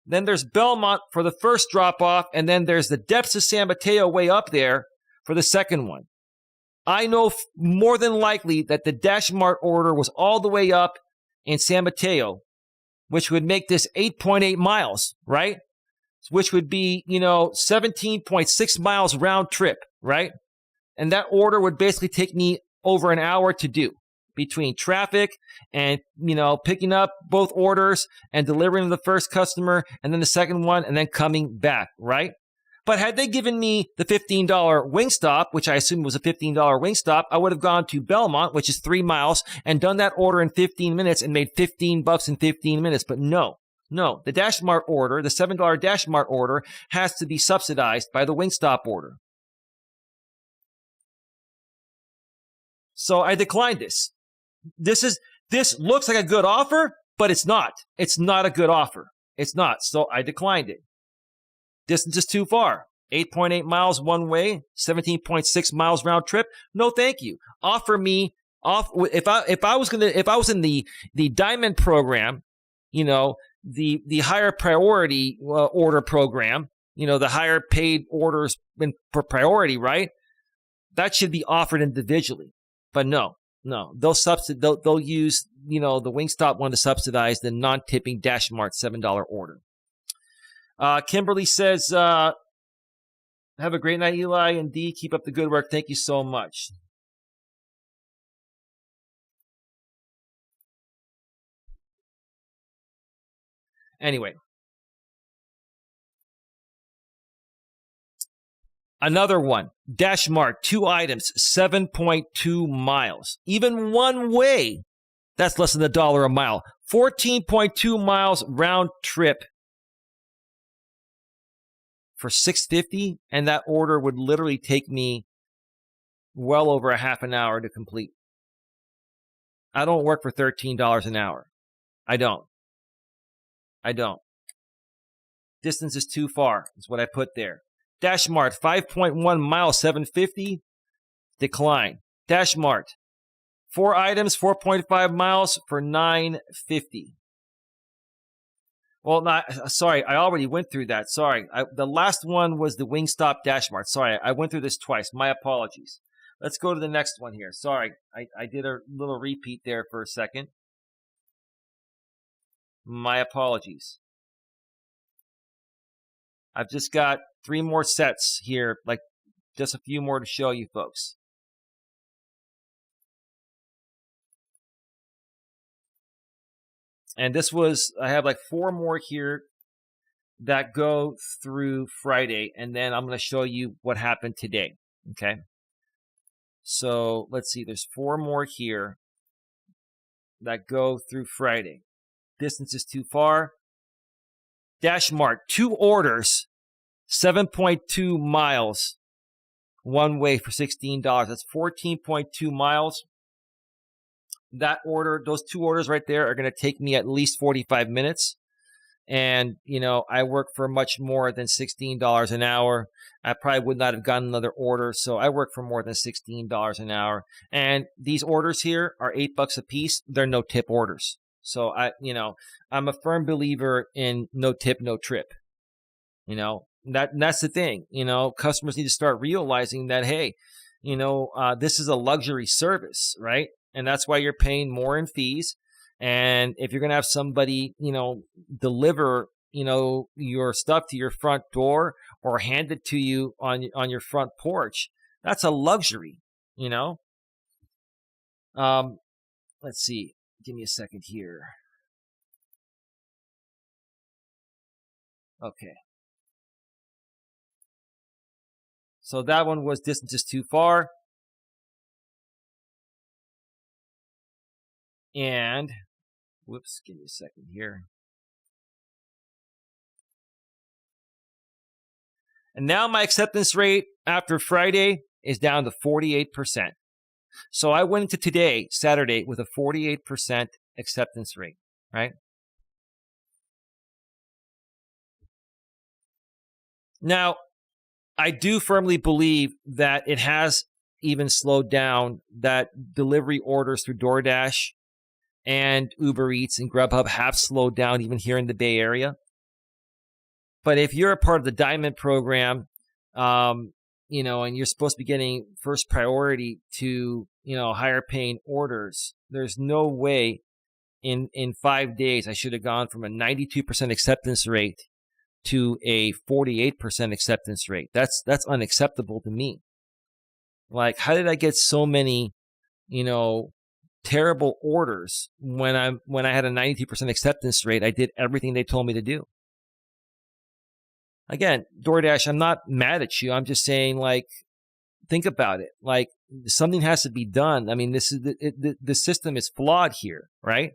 Then there's Belmont for the first drop-off, and then there's the depths of San Mateo way up there for the second one. I know more than likely that the Dash Mart order was all the way up in San Mateo, which would make this 8.8 miles, right? Which would be, 17.6 miles round trip, right? And that order would basically take me over an hour to do between traffic and, picking up both orders and delivering to the first customer and then the second one and then coming back, right? But had they given me the $15 Wingstop, which I assumed was a $15 Wingstop, I would have gone to Belmont, which is 3 miles, and done that order in 15 minutes and made $15 in 15 minutes. But no, the Dash Mart order, the $7 Dash Mart order, has to be subsidized by the Wingstop order. So I declined this. This looks like a good offer, but it's not. It's not a good offer. It's not. So I declined it. Distance is too far. 8.8 miles one way, 17.6 miles round trip. No, thank you. Offer me off. If I was in the Diamond program, the higher priority order program, the higher paid orders for priority, right? That should be offered individually. But no, they'll use, the Wingstop one to subsidize the non-tipping Dash Mart $7 order. Kimberly says, have a great night, Eli and Dee. Keep up the good work. Thank you so much. Anyway. Another one. Dash Mart, 2 items, 7.2 miles. Even one way, that's less than $1 a mile. 14.2 miles round trip for $6.50, and that order would literally take me well over a half an hour to complete. I don't work for $13 an hour. I don't. Distance is too far, is what I put there. Dash Mart, 5.1 miles, $7.50. Decline. Dash Mart, 4 items, 4.5 miles for $9.50. Well, sorry, I already went through that. Sorry. The last one was the Wingstop Dash Mart. Sorry, I went through this twice. My apologies. Let's go to the next one here. Sorry, I did a little repeat there for a second. My apologies. I've just got 3 more sets here, like just a few more to show you folks. And I have like 4 more here that go through Friday, and then I'm going to show you what happened today, okay? So let's see, there's 4 more here that go through Friday. Distance is too far. Dash Mart, 2 orders, 7.2 miles, one way for $16. That's 14.2 miles. That order, those 2 orders right there are going to take me at least 45 minutes. And, I work for much more than $16 an hour. I probably would not have gotten another order. So I work for more than $16 an hour. And these orders here are $8 a piece. They're no tip orders. So I'm a firm believer in no tip, no trip. That's the thing. Customers need to start realizing that, hey, this is a luxury service, right? And that's why you're paying more in fees. And if you're going to have somebody, deliver, your stuff to your front door or hand it to you on your front porch, that's a luxury, Let's see. Give me a second here. Okay. So that one was distance is too far. And, whoops, give me a second here. And now my acceptance rate after Friday is down to 48%. So I went into today, Saturday, with a 48% acceptance rate, right? Now, I do firmly believe that it has even slowed down, that delivery orders through DoorDash and Uber Eats and Grubhub have slowed down even here in the Bay Area. But if you're a part of the Diamond program, and you're supposed to be getting first priority to, higher paying orders, there's no way in 5 days I should have gone from a 92% acceptance rate to a 48% acceptance rate. That's unacceptable to me. Like, how did I get so many, terrible orders when I had a 92% acceptance rate? I did everything they told me to do. Again, DoorDash, I'm not mad at you. I'm just saying, like, think about it. Like, something has to be done. I mean, this is the system is flawed here, right?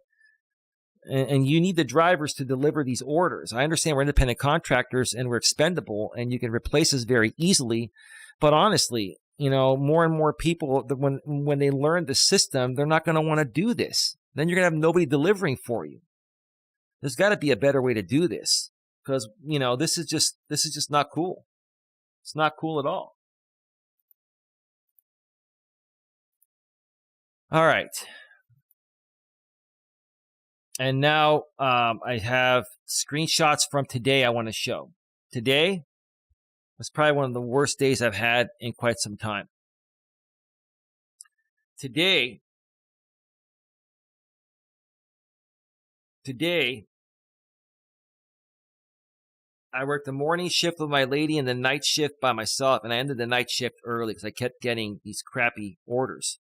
And you need the drivers to deliver these orders. I understand we're independent contractors and we're expendable and you can replace us very easily. But honestly, more and more people, when they learn the system, they're not going to want to do this. Then you're going to have nobody delivering for you. There's got to be a better way to do this. Because, this is just not cool. It's not cool at all. All right. And now I have screenshots from today I want to show. Today was probably one of the worst days I've had in quite some time. Today, I worked the morning shift with my lady and the night shift by myself, and I ended the night shift early because I kept getting these crappy orders.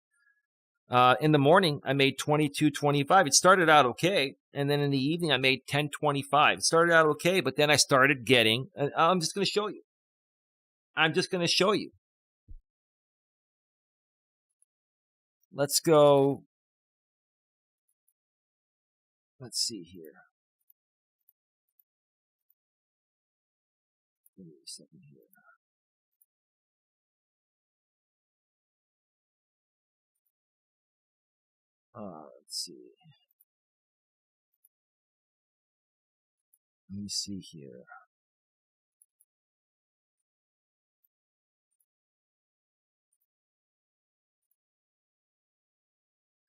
In the morning, I made $22.25. It started out okay, and then in the evening, I made $10.25. It started out okay, but then I started getting. I'm just going to show you. Let's go. Let's see here. Give me a second here. Let's see. Let me see here.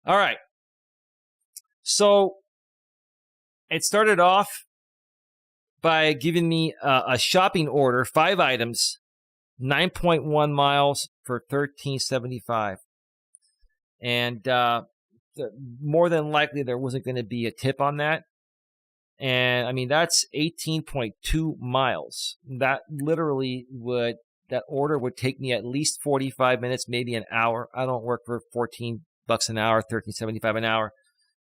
All right. So it started off by giving me a shopping order, 5 items, 9.1 miles for $13.75. And more than likely, there wasn't going to be a tip on that. And I mean, that's 18.2 miles. That literally that order would take me at least 45 minutes, maybe an hour. I don't work for $14 an hour, $13.75 an hour.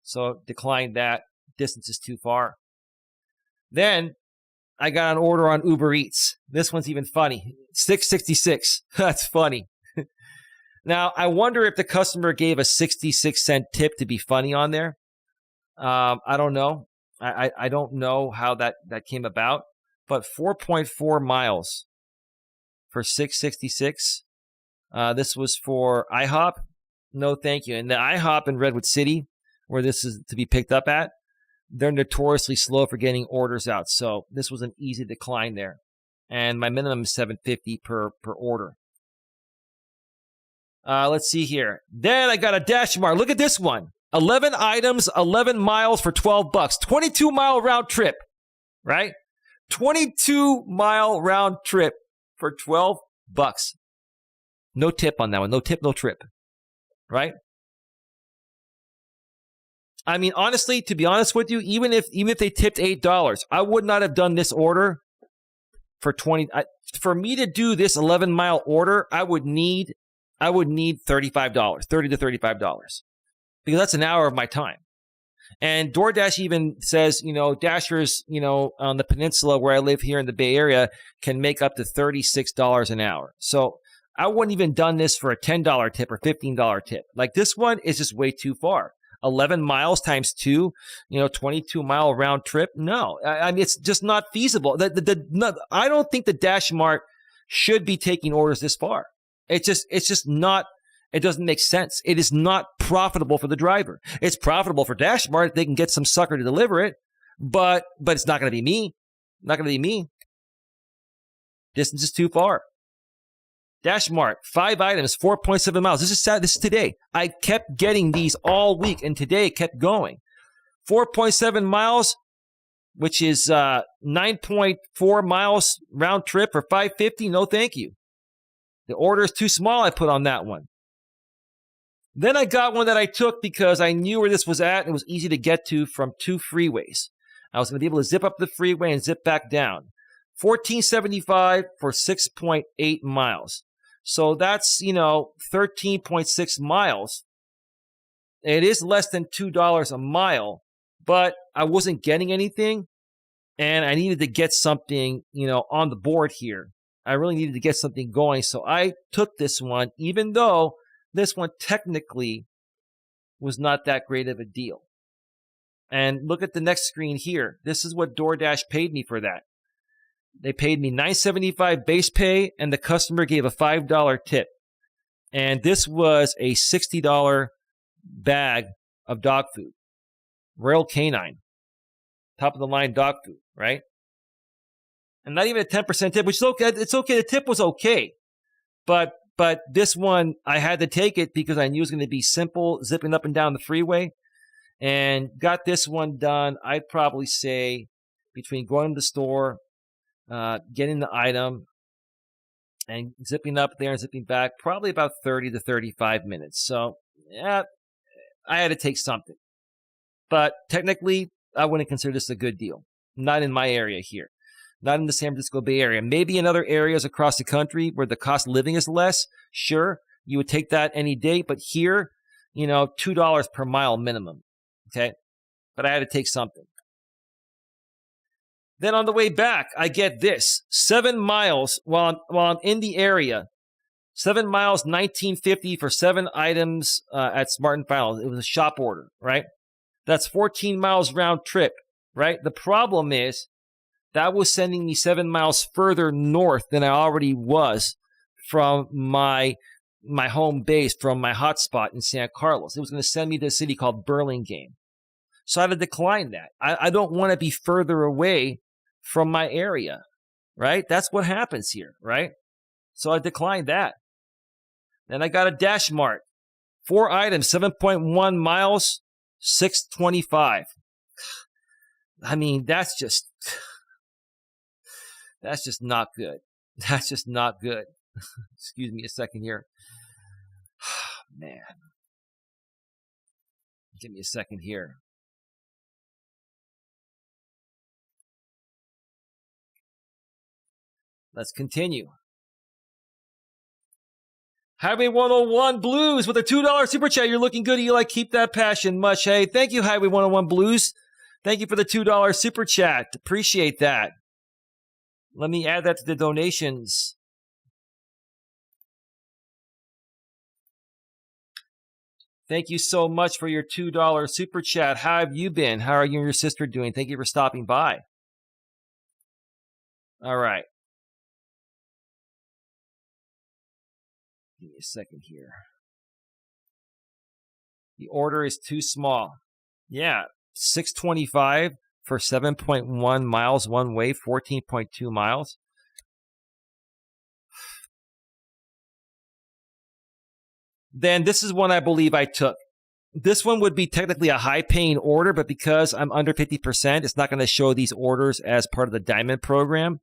So declined that. Distance is too far. Then I got an order on Uber Eats. This one's even funny. $6.66. That's funny. Now, I wonder if the customer gave a 66-cent tip to be funny on there. I don't know. I don't know how that came about. But 4.4 miles for $6.66. This was for IHOP. No, thank you. And the IHOP in Redwood City, where this is to be picked up at, they're notoriously slow for getting orders out. So this was an easy decline there. And my minimum is $7.50 per order. Let's see here. Then I got a DashMart. Look at this one. 11 items, 11 miles for $12. 22-mile round trip, right? 22-mile round trip for $12. No tip on that one. No tip, no trip, right? I mean, honestly, to be honest with you, even if they tipped $8, I would not have done this order for 20. For me to do this 11-mile order, I would need $35, $30 to $35, because that's an hour of my time. And DoorDash even says, Dashers, on the peninsula where I live here in the Bay Area can make up to $36 an hour. So I wouldn't even done this for a $10 tip or $15 tip. Like, this one is just way too far. 11 miles times 2, 22-mile round trip. No, I mean, it's just not feasible. I don't think the DashMart should be taking orders this far. It's just not. It doesn't make sense. It is not profitable for the driver. It's profitable for DashMart if they can get some sucker to deliver it, but it's not going to be me. Not going to be me. Distance is too far. DashMart, 5 items, 4.7 miles. This is today. I kept getting these all week, and today it kept going. 4.7 miles, which is 9.4 miles round trip for $5.50. No, thank you. The order is too small, I put on that one. Then I got one that I took because I knew where this was at, and it was easy to get to from 2 freeways. I was going to be able to zip up the freeway and zip back down. $14.75 for 6.8 miles. So that's, 13.6 miles. It is less than $2 a mile, but I wasn't getting anything, and I needed to get something, on the board here. I really needed to get something going, so I took this one, even though this one technically was not that great of a deal. And look at the next screen here. This is what DoorDash paid me for that. They paid me $9.75 base pay, and the customer gave a $5 tip. And this was a $60 bag of dog food. Royal Canine. Top of the line dog food, right? And not even a 10% tip, which is okay. It's okay. The tip was okay. But this one, I had to take it because I knew it was going to be simple, zipping up and down the freeway. And got this one done, I'd probably say, between going to the store, getting the item, and zipping up there and zipping back, probably about 30 to 35 minutes. So, yeah, I had to take something. But technically, I wouldn't consider this a good deal. Not in my area here. Not in the San Francisco Bay Area. Maybe in other areas across the country where the cost of living is less, sure, you would take that any day. But here, $2 per mile minimum. Okay? But I had to take something. Then on the way back, I get this. 7 miles while I'm in the area. 7 miles, $19.50 for 7 items at Smart & Final. It was a shop order, right? That's 14 miles round trip, right? The problem is that was sending me 7 miles further north than I already was from my home base, from my hotspot in San Carlos. It was going to send me to a city called Burlingame. So I had to decline that. I don't want to be further away from my area, right? That's what happens here, right? So I declined that. Then I got a DashMart. 4 items, 7.1 miles, $6.25. I mean, that's just not good. That's just not good. Excuse me a second here. Man. Give me a second here. Let's continue. Highway 101 Blues with a $2 super chat. You're looking good, Eli. Keep that passion much. Hey, thank you, Highway 101 Blues. Thank you for the $2 super chat. Appreciate that. Let me add that to the donations. Thank you so much for your $2 super chat. How have you been? How are you and your sister doing? Thank you for stopping by. All right. Give me a second here. The order is too small. Yeah, $625 for 7.1 miles one way, 14.2 miles. Then this is one I believe I took. This one would be technically a high-paying order, but because I'm under 50%, it's not going to show these orders as part of the Diamond program.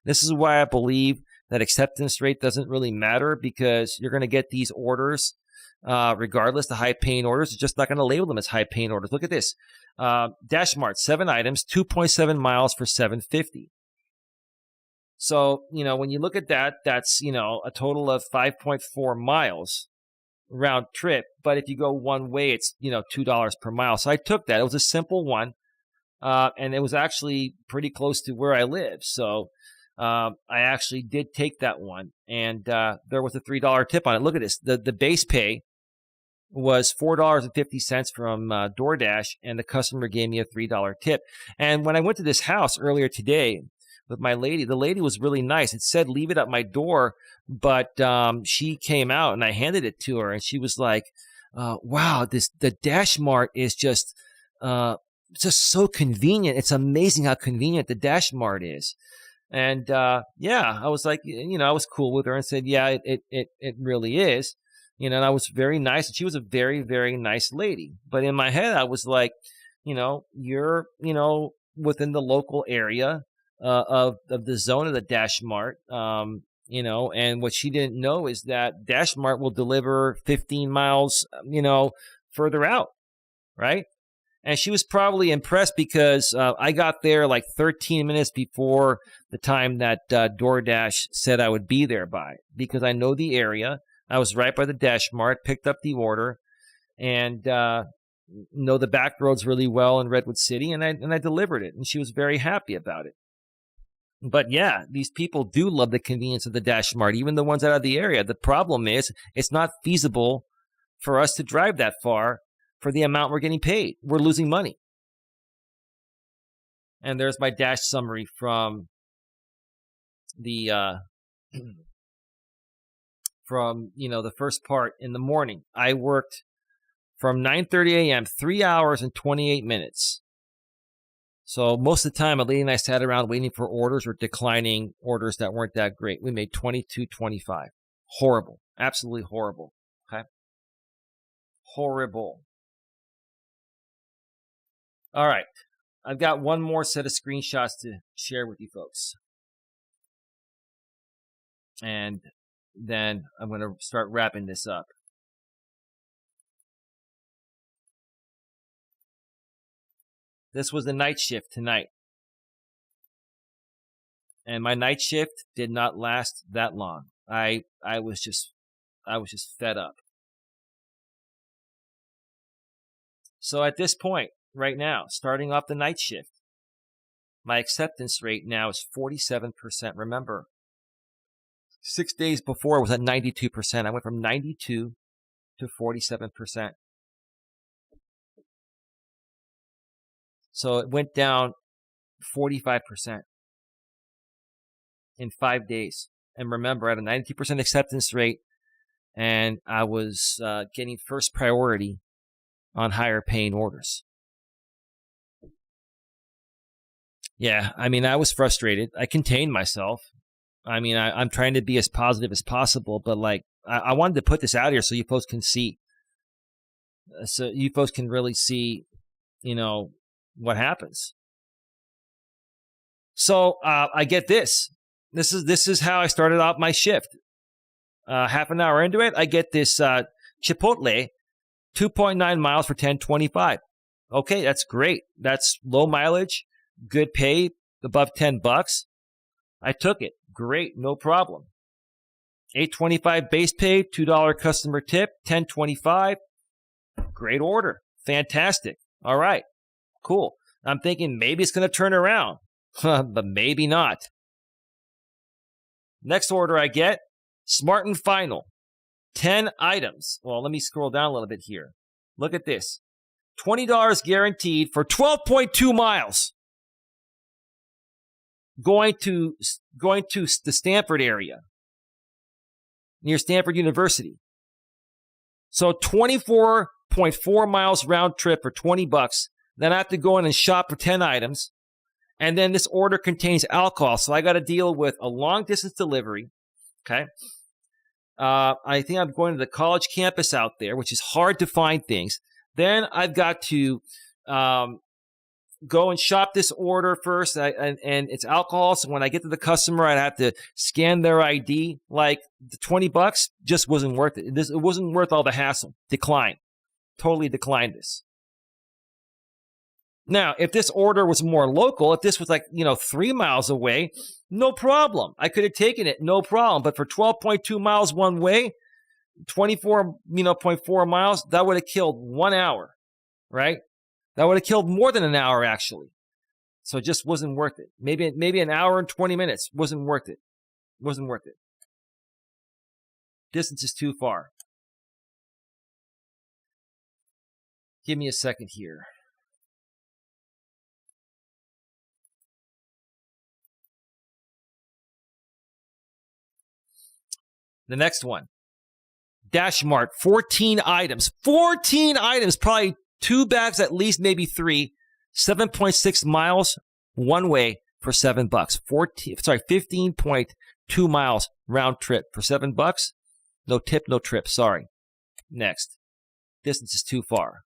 This is why I believe that acceptance rate doesn't really matter, because you're going to get these orders regardless. The high-paying orders, it's just not going to label them as high-paying orders. Look at this. Dash Mart, 7 items, 2.7 miles for $7.50. So, when you look at that, that's, a total of 5.4 miles round trip. But if you go one way, it's, $2 per mile. So I took that. It was a simple one. And it was actually pretty close to where I live. So I actually did take that one. And there was a $3 tip on it. Look at this. The base pay was $4.50 from DoorDash, and the customer gave me a $3 tip. And when I went to this house earlier today with my lady, the lady was really nice. It said leave it at my door, but she came out and I handed it to her, and she was like, wow, the Dash Mart is just so convenient. It's amazing how convenient the Dash Mart is. And yeah, I was like, I was cool with her and said, yeah, it really is. And I was very nice, and she was a very, very nice lady. But in my head, I was like, you're, within the local area of the zone of the Dash Mart, and what she didn't know is that Dash Mart will deliver 15 miles, further out, right? And she was probably impressed because I got there like 13 minutes before the time that DoorDash said I would be there by, because I know the area. I was right by the Dash Mart, picked up the order, and know the back roads really well in Redwood City, and I delivered it, and she was very happy about it. But yeah, these people do love the convenience of the Dash Mart, even the ones out of the area. The problem is it's not feasible for us to drive that far for the amount we're getting paid. We're losing money. And there's my Dash summary from the the first part in the morning. I worked from 9:30 a.m., 3 hours and 28 minutes. So most of the time, a lady and I sat around waiting for orders or declining orders that weren't that great. We made $22.25. Horrible. Absolutely horrible. Okay? Horrible. All right. I've got one more set of screenshots to share with you folks. And then I'm going to start wrapping this up. This was the night shift tonight. And my night shift did not last that long. I was just fed up. So at this point, right now, starting off the night shift, my acceptance rate now is 47%. Remember, 6 days before it was at 92%. I went from 92 to 47%. So it went down 45% in 5 days. And remember, I had a 92% acceptance rate, and I was getting first priority on higher paying orders. Yeah, I mean, I was frustrated. I contained myself. I mean, I'm trying to be as positive as possible, but like, I wanted to put this out here so you folks can see. So you folks can really see, what happens. So I get this. This is how I started out my shift. Half an hour into it, I get this Chipotle, 2.9 miles for $10.25. Okay, that's great. That's low mileage, good pay, above $10. I took it. Great, no problem. $8.25 base pay, $2 customer tip, $10.25. Great order. Fantastic. All right. Cool. I'm thinking maybe it's going to turn around, but maybe not. Next order I get, Smart and Final, 10 items. Well, let me scroll down a little bit here. Look at this. $20 guaranteed for 12.2 miles. Going to the Stanford area, near Stanford University. So 24.4 miles round trip for $20. Then I have to go in and shop for 10 items. And then this order contains alcohol. So I got to deal with a long distance delivery. Okay. I think I'm going to the college campus out there, which is hard to find things. Then I've got to go and shop this order first, and it's alcohol. So when I get to the customer, I'd have to scan their ID. Like the $20 just wasn't worth it. It wasn't worth all the hassle. Decline. Totally declined this. Now, if this order was more local, if this was like, 3 miles away, no problem. I could have taken it, no problem. But for 12.2 miles one way, 24.4 miles, that would have killed 1 hour, right? That would have killed more than an hour, actually. So it just wasn't worth it. Maybe an hour and 20 minutes wasn't worth it. Wasn't worth it. Distance is too far. Give me a second here. The next one. Dash Mart, 14 items. 14 items, probably 2 bags at least, maybe 3. 7.6 miles one way for $7. 15.2 miles round trip for $7. No tip, no trip. Sorry. Next. Distance is too far.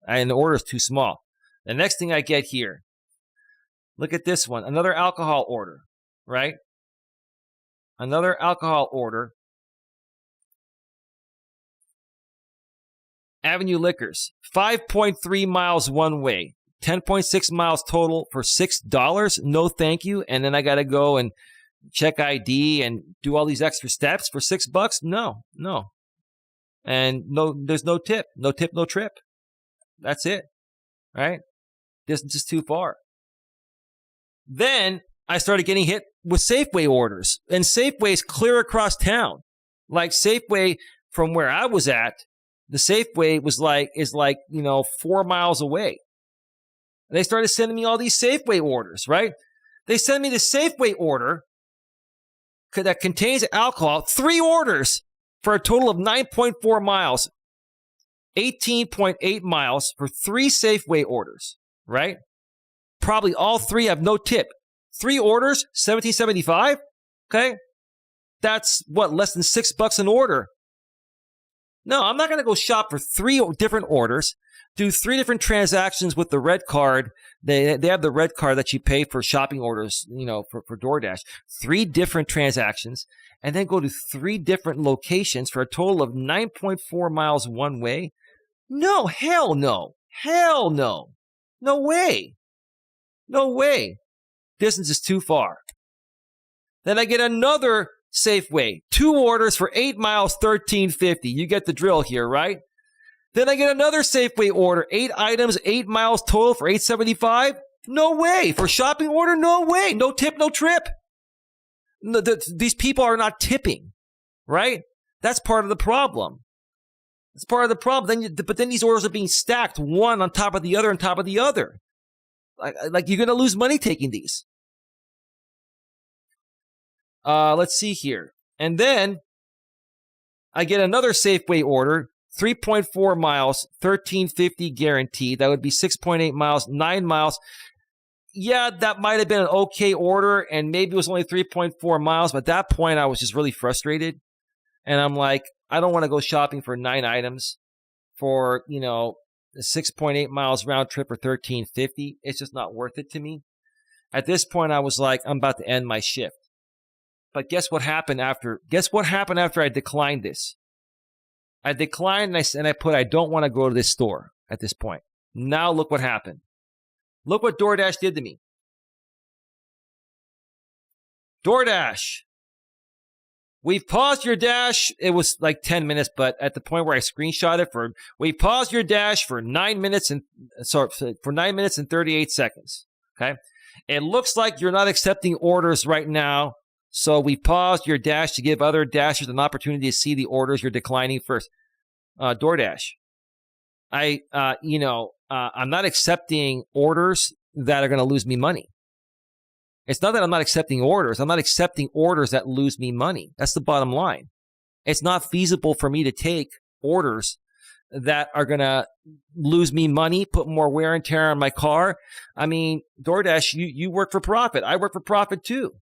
And the order is too small. The next thing I get here. Look at this one. Another alcohol order, right? Another alcohol order. Avenue Liquors, 5.3 miles one way, 10.6 miles total for $6. No, thank you. And then I got to go and check ID and do all these extra steps for $6. No. And no, there's no tip, no trip. That's it, right? Distance is too far. Then I started getting hit with Safeway orders, and Safeway's clear across town. Like Safeway from where I was at, the Safeway is 4 miles away. And they started sending me all these Safeway orders, right? They send me the Safeway order that contains alcohol, 3 orders for a total of 9.4 miles, 18.8 miles for 3 Safeway orders, right? Probably all 3 have no tip. 3 orders, $17.75, okay? That's less than $6 an order. No, I'm not going to go shop for 3 different orders, do 3 different transactions with the red card. They have the red card that you pay for shopping orders, for DoorDash. 3 different transactions, and then go to 3 different locations for a total of 9.4 miles one way. No, hell no. Hell no. No way. No way. Distance is too far. Then I get another Safeway, 2 orders for 8 miles, $13.50. You get the drill here, right? Then I get another Safeway order, 8 items, 8 miles total for $8.75. No way. For shopping order, no way. No tip, no trip. No, these people are not tipping, right? That's part of the problem. That's part of the problem. But then these orders are being stacked, one on top of the other on top of the other. Like you're going to lose money taking these. Let's see here. And then I get another Safeway order, 3.4 miles, $13.50 guaranteed. That would be 6.8 miles, 9 miles. Yeah, that might have been an okay order, and maybe it was only 3.4 miles. But at that point, I was just really frustrated. And I'm like, I don't want to go shopping for 9 items for, 6.8 miles round trip for $13.50. It's just not worth it to me. At this point, I was like, I'm about to end my shift. But guess what happened after I declined this? I declined and I put, I don't want to go to this store at this point. Now look what happened. Look what DoorDash did to me. DoorDash. We've paused your dash. It was like 10 minutes, but at the point where I screenshot it we paused your dash for 9 minutes and 38 seconds. Okay. It looks like you're not accepting orders right now. So we paused your dash to give other dashers an opportunity to see the orders you're declining first. DoorDash. I'm not accepting orders that are going to lose me money. It's not that I'm not accepting orders. I'm not accepting orders that lose me money. That's the bottom line. It's not feasible for me to take orders that are going to lose me money, put more wear and tear on my car. I mean, DoorDash, you work for profit. I work for profit too.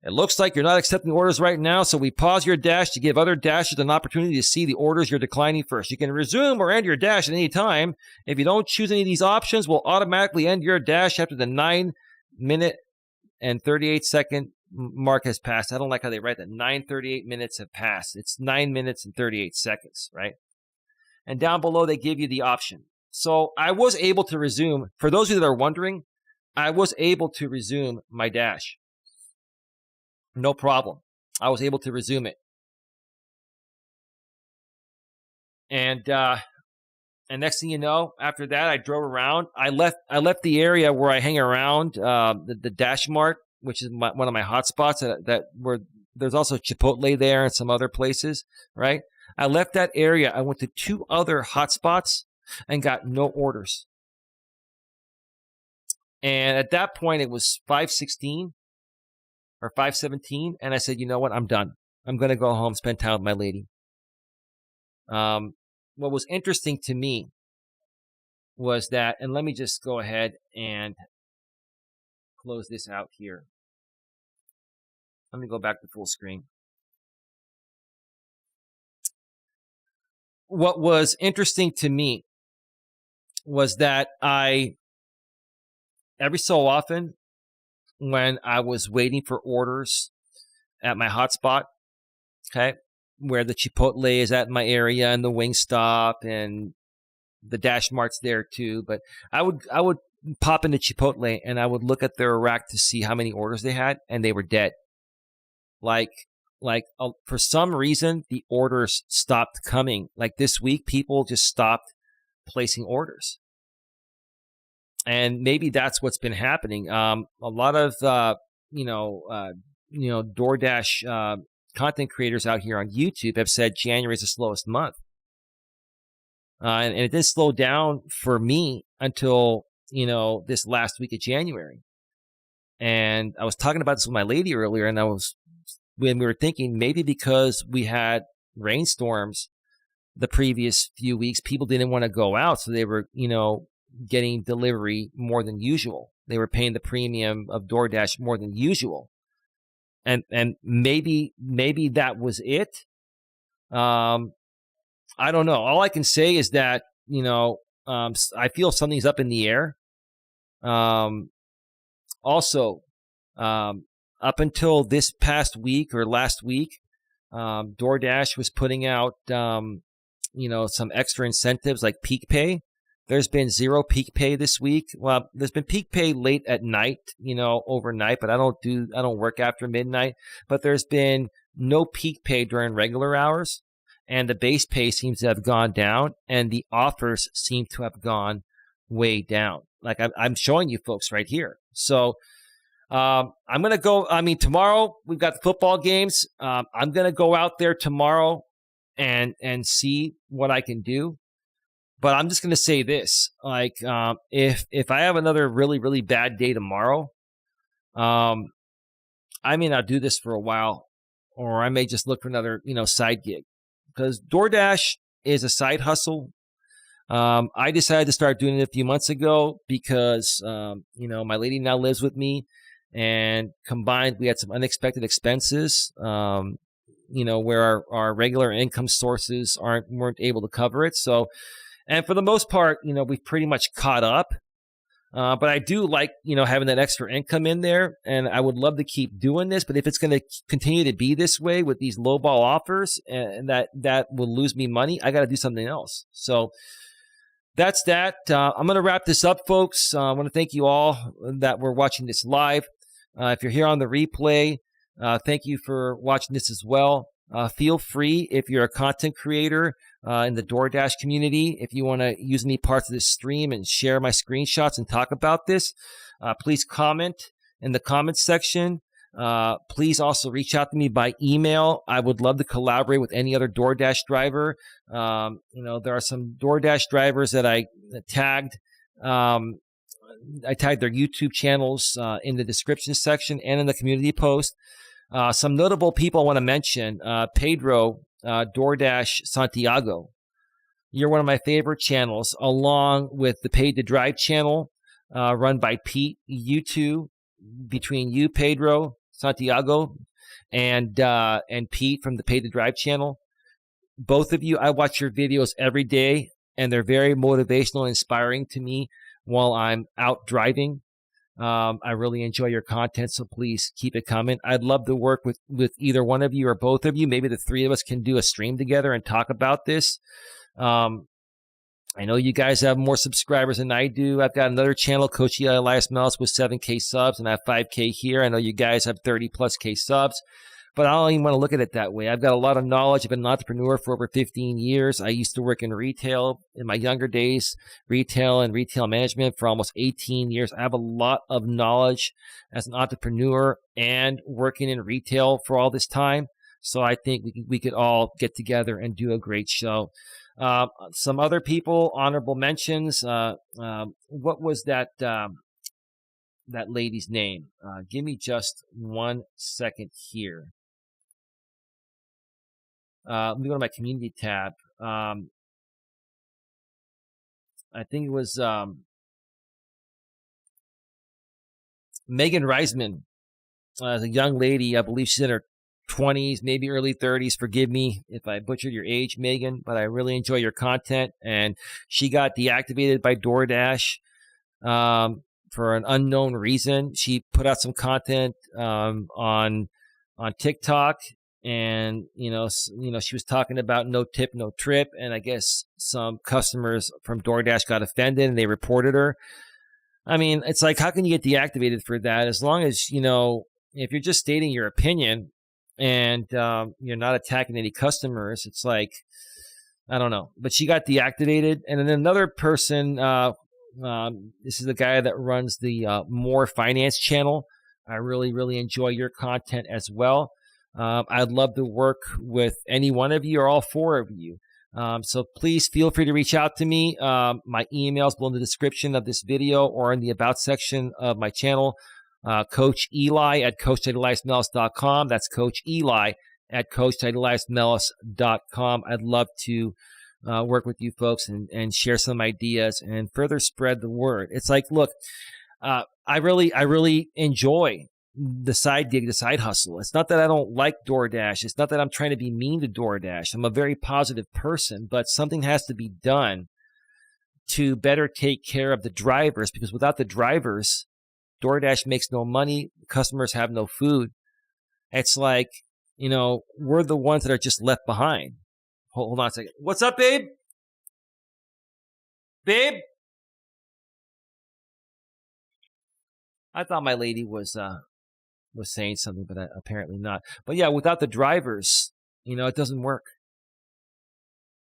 It looks like you're not accepting orders right now, so we pause your dash to give other dashers an opportunity to see the orders you're declining first. You can resume or end your dash at any time. If you don't choose any of these options, we'll automatically end your dash after the 9-minute and 38-second mark has passed. I don't like how they write that. 9:38 minutes have passed. It's 9 minutes and 38 seconds, right? And down below, they give you the option. So I was able to resume. For those of you that are wondering, I was able to resume my dash. No problem. I was able to resume it. And next thing you know, after that, I drove around. I left the area where I hang around, the Dash Mart, which is one of my hotspots that where there's also Chipotle there and some other places, right? I left that area. I went to 2 other hotspots and got no orders. And at that point, it was 5:16 or 5:17, and I said, you know what? I'm done. I'm going to go home, spend time with my lady. What was interesting to me was that, and let me just go ahead and close this out here. Let me go back to full screen. What was interesting to me was that every so often, when I was waiting for orders at my hotspot, okay, where the Chipotle is at my area and the Wingstop and the Dash Mart's there too, but I would pop into Chipotle and I would look at their rack to see how many orders they had, and they were dead. Like for some reason, the orders stopped coming. Like this week, people just stopped placing orders. And maybe that's what's been happening. A lot of, DoorDash content creators out here on YouTube have said January is the slowest month. And it didn't slow down for me until, this last week of January. And I was talking about this with my lady earlier, and when we were thinking maybe because we had rainstorms the previous few weeks, people didn't want to go out. So they were, getting delivery more than usual. They were paying the premium of DoorDash more than usual. And maybe that was it. I don't know. All I can say is that, I feel something's up in the air. Also, up until this past week or last week, DoorDash was putting out, some extra incentives like peak pay. There's been 0 peak pay this week. Well, there's been peak pay late at night, overnight, but I don't work after midnight. But there's been no peak pay during regular hours, and the base pay seems to have gone down, and the offers seem to have gone way down. Like I'm showing you folks right here. So I'm going to go. I mean, tomorrow we've got the football games. I'm going to go out there tomorrow and see what I can do. But I'm just going to say this, like, if I have another really, really bad day tomorrow, I may not do this for a while, or I may just look for another, side gig, because DoorDash is a side hustle. I decided to start doing it a few months ago because, my lady now lives with me, and combined, we had some unexpected expenses, where our regular income sources weren't able to cover it. So, and for the most part, we've pretty much caught up. But I do like, having that extra income in there, and I would love to keep doing this. But if it's going to continue to be this way with these lowball offers, and that will lose me money, I got to do something else. So that's that. I'm going to wrap this up, folks. I want to thank you all that were watching this live. If you're here on the replay, thank you for watching this as well. Feel free, if you're a content creator in the DoorDash community, if you want to use any parts of this stream and share my screenshots and talk about this, please comment in the comments section. Please also reach out to me by email. I would love to collaborate with any other DoorDash driver. There are some DoorDash drivers that I tagged. I tagged their YouTube channels in the description section and in the community post. Some notable people I want to mention, Pedro DoorDash Santiago. You're one of my favorite channels, along with the Paid to Drive channel run by Pete. You two, between you, Pedro, Santiago, and Pete from the Paid to Drive channel, both of you, I watch your videos every day, and they're very motivational and inspiring to me while I'm out driving. I really enjoy your content, so please keep it coming. I'd love to work with either one of you or both of you. Maybe the three of us can do a stream together and talk about this. I know you guys have more subscribers than I do. I've got another channel, Coach Eli, Elias, Melas, with 7K subs, and I have 5K here. I know you guys have 30 plus K subs, but I don't even want to look at it that way. I've got a lot of knowledge. I've been an entrepreneur for over 15 years. I used to work in retail in my younger days, retail and retail management for almost 18 years. I have a lot of knowledge as an entrepreneur and working in retail for all this time. So I think we could all get together and do a great show. Some other people, honorable mentions. What was that lady's name? Give me just 1 second here. Let me go to my community tab. I think it was Megan Reisman, a young lady. I believe she's in her 20s, maybe early 30s. Forgive me if I butchered your age, Megan, but I really enjoy your content. And she got deactivated by DoorDash for an unknown reason. She put out some content on TikTok, and she was talking about no tip, no trip, and I guess some customers from DoorDash got offended and they reported her. I mean, it's like, how can you get deactivated for that? As long as if you're just stating your opinion and you're not attacking any customers, it's like, I don't know. But she got deactivated. And then another person, this is the guy that runs the More Finance channel. I really, really enjoy your content as well. I'd love to work with any one of you or all four of you. So please feel free to reach out to me. My email is below in the description of this video or in the about section of my channel. Coach Eli at coacheliasmelas.com. That's Coach Eli at coacheliasmelas.com. I'd love to work with you folks and share some ideas and further spread the word. It's like, look, I really enjoy the side gig, the side hustle. It's not that I don't like DoorDash. It's not that I'm trying to be mean to DoorDash. I'm a very positive person, but something has to be done to better take care of the drivers, because without the drivers, DoorDash makes no money. Customers have no food. It's like, we're the ones that are just left behind. Hold on a second. What's up, babe? Babe? I thought my lady was saying something, but apparently not. But yeah, without the drivers, it doesn't work.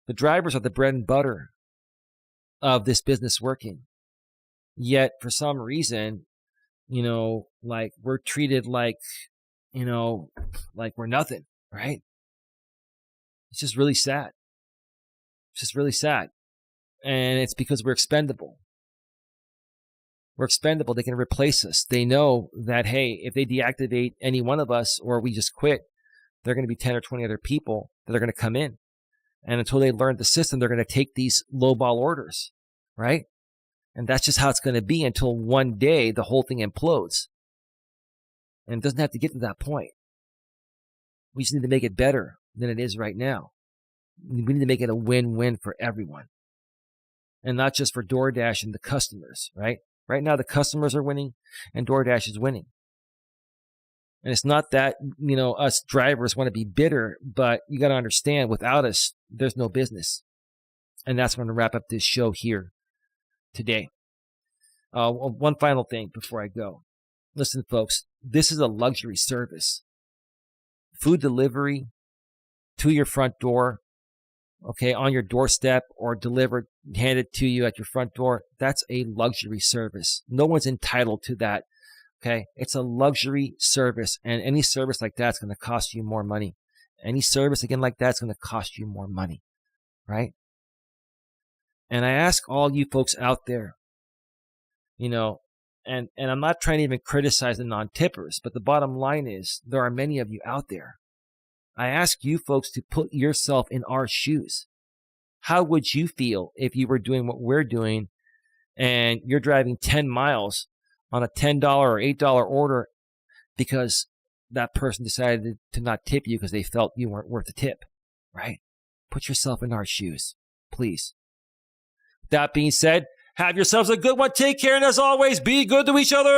The drivers are the bread and butter of this business working. Yet, for some reason, like we're treated like we're nothing, right? It's just really sad. It's just really sad. And it's because we're expendable. We're expendable. They can replace us. They know that, hey, if they deactivate any one of us or we just quit, there are going to be 10 or 20 other people that are going to come in. And until they learn the system, they're going to take these lowball orders, right? And that's just how it's going to be until one day the whole thing implodes. And it doesn't have to get to that point. We just need to make it better than it is right now. We need to make it a win-win for everyone. And not just for DoorDash and the customers, right? Right now the customers are winning and DoorDash is winning. And it's not that, us drivers want to be bitter, but you got to understand, without us, there's no business. And that's going to wrap up this show here today. One final thing before I go. Listen, folks, this is a luxury service. Food delivery to your front door, okay, on your doorstep, or delivered, handed to you at your front door. That's a luxury service. No one's entitled to that, okay? It's a luxury service, and any service like that's going to cost you more money. Any service, again, like that's going to cost you more money, right? And I ask all you folks out there, and I'm not trying to even criticize the non-tippers, but the bottom line is there are many of you out there I ask you folks to put yourself in our shoes. How would you feel if you were doing what we're doing and you're driving 10 miles on a $10 or $8 order because that person decided to not tip you because they felt you weren't worth the tip, right? Put yourself in our shoes, please. That being said, have yourselves a good one. Take care. And as always, be good to each other.